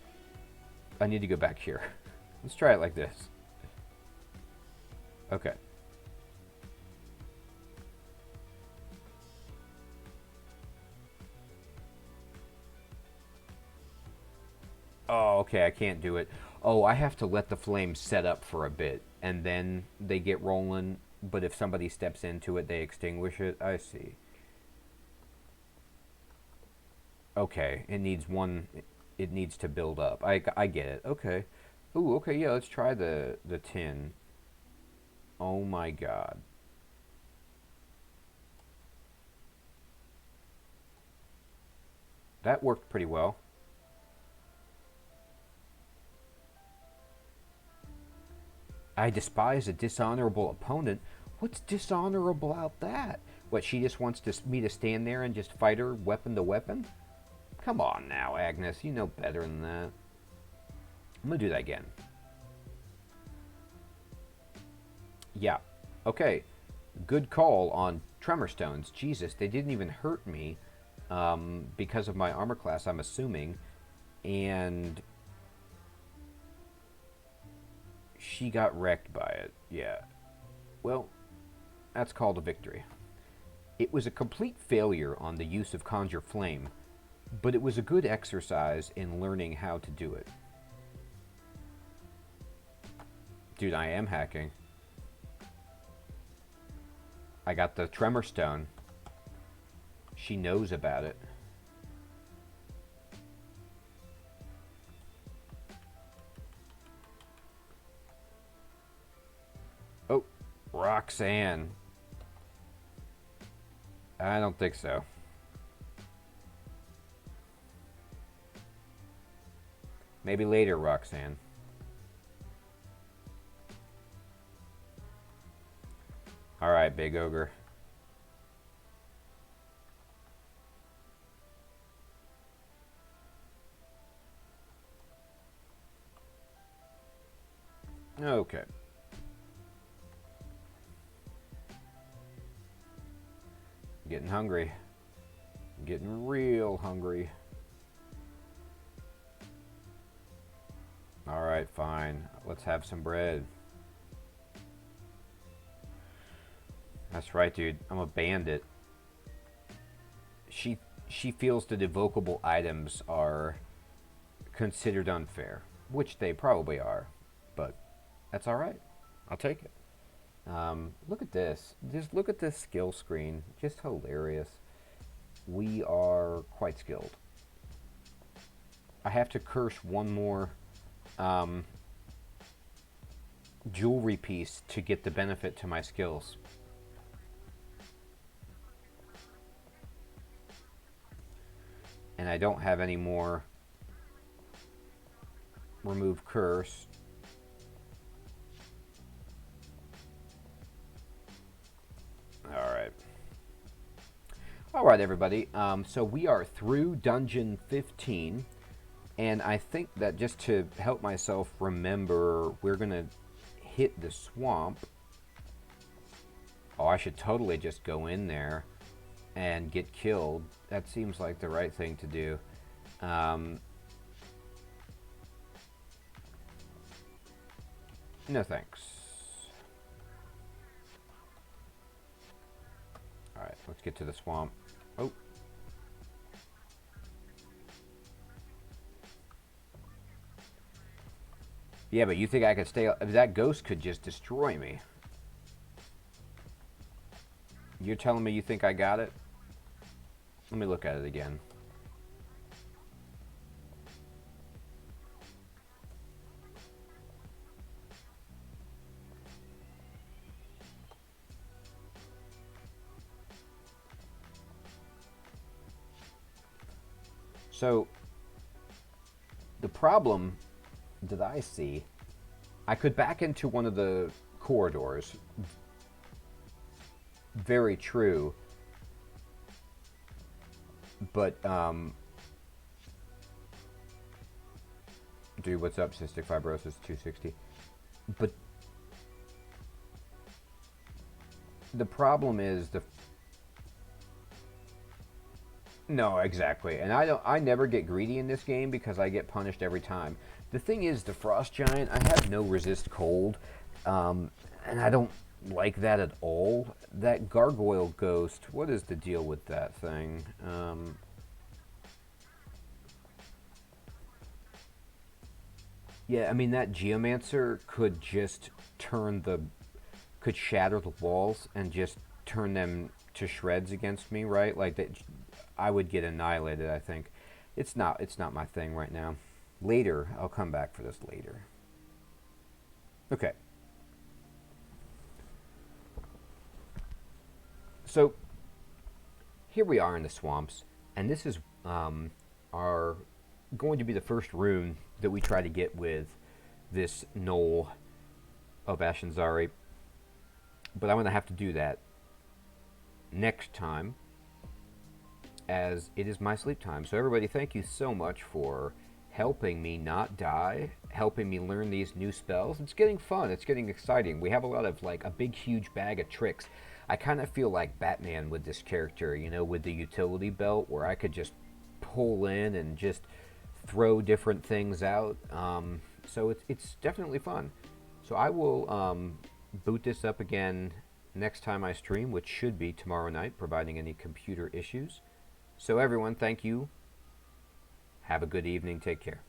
I need to go back here. Let's try it like this. Okay. Oh, okay, I can't do it. Oh, I have to let the flame set up for a bit, and then they get rolling, but if somebody steps into it, they extinguish it. I see. Okay, it needs to build up. I get it. Okay. Ooh, okay, yeah, let's try the tin. Oh my god. That worked pretty well. I despise a dishonorable opponent. What's dishonorable about that? What, she just wants me to stand there and just fight her weapon to weapon? Come on now, Agnes. You know better than that. I'm going to do that again. Yeah. Okay. Good call on tremor stones. Jesus, they didn't even hurt me because of my armor class, I'm assuming. And... she got wrecked by it, yeah. Well, that's called a victory. It was a complete failure on the use of Conjure Flame, but it was a good exercise in learning how to do it. Dude, I am hacking. I got the Tremor Stone. She knows about it. Oh, Roxanne. I don't think so. Maybe later, Roxanne. All right, Big Ogre. Okay. Getting hungry. Getting real hungry. All right, fine. Let's have some bread. That's right, dude. I'm a bandit. She feels that evocable items are considered unfair, which they probably are, but that's all right. I'll take it. Look at this. Just look at this skill screen. Just hilarious. We are quite skilled. I have to curse one more jewelry piece to get the benefit to my skills. And I don't have any more remove curse. All right, everybody. So we are through Dungeon 15. And I think that just to help myself remember, we're going to hit the swamp. Oh, I should totally just go in there and get killed. That seems like the right thing to do. No thanks. Alright, let's get to the swamp. Oh. Yeah, but you think I could stay... That ghost could just destroy me. You're telling me you think I got it? Let me look at it again. So the problem that I see, I could back into one of the corridors. Very true. But, dude, what's up, Cystic Fibrosis 260? But the problem is no, exactly. And I never get greedy in this game because I get punished every time. The thing is, the Frost Giant, I have no resist cold, and I don't like that at all. That Gargoyle Ghost, what is the deal with that thing? Yeah, I mean, that Geomancer could just could shatter the walls and just turn them to shreds against me, right? Like that, I would get annihilated. I think it's not my thing right now. Later, I'll come back for this later. Okay. So here we are in the swamps, and this is our going to be the first rune that we try to get with this Gnoll of Ashenzari. But I'm going to have to do that next time, as it is my sleep time. So everybody, thank you so much for helping me not die, helping me learn these new spells. It's getting fun. It's getting exciting. We have a lot of, like, a big, huge bag of tricks. I kind of feel like Batman with this character, you know, with the utility belt, where I could just pull in and just throw different things out. So it's definitely fun. So I will boot this up again next time I stream, which should be tomorrow night, providing any computer issues. So everyone, thank you. Have a good evening. Take care.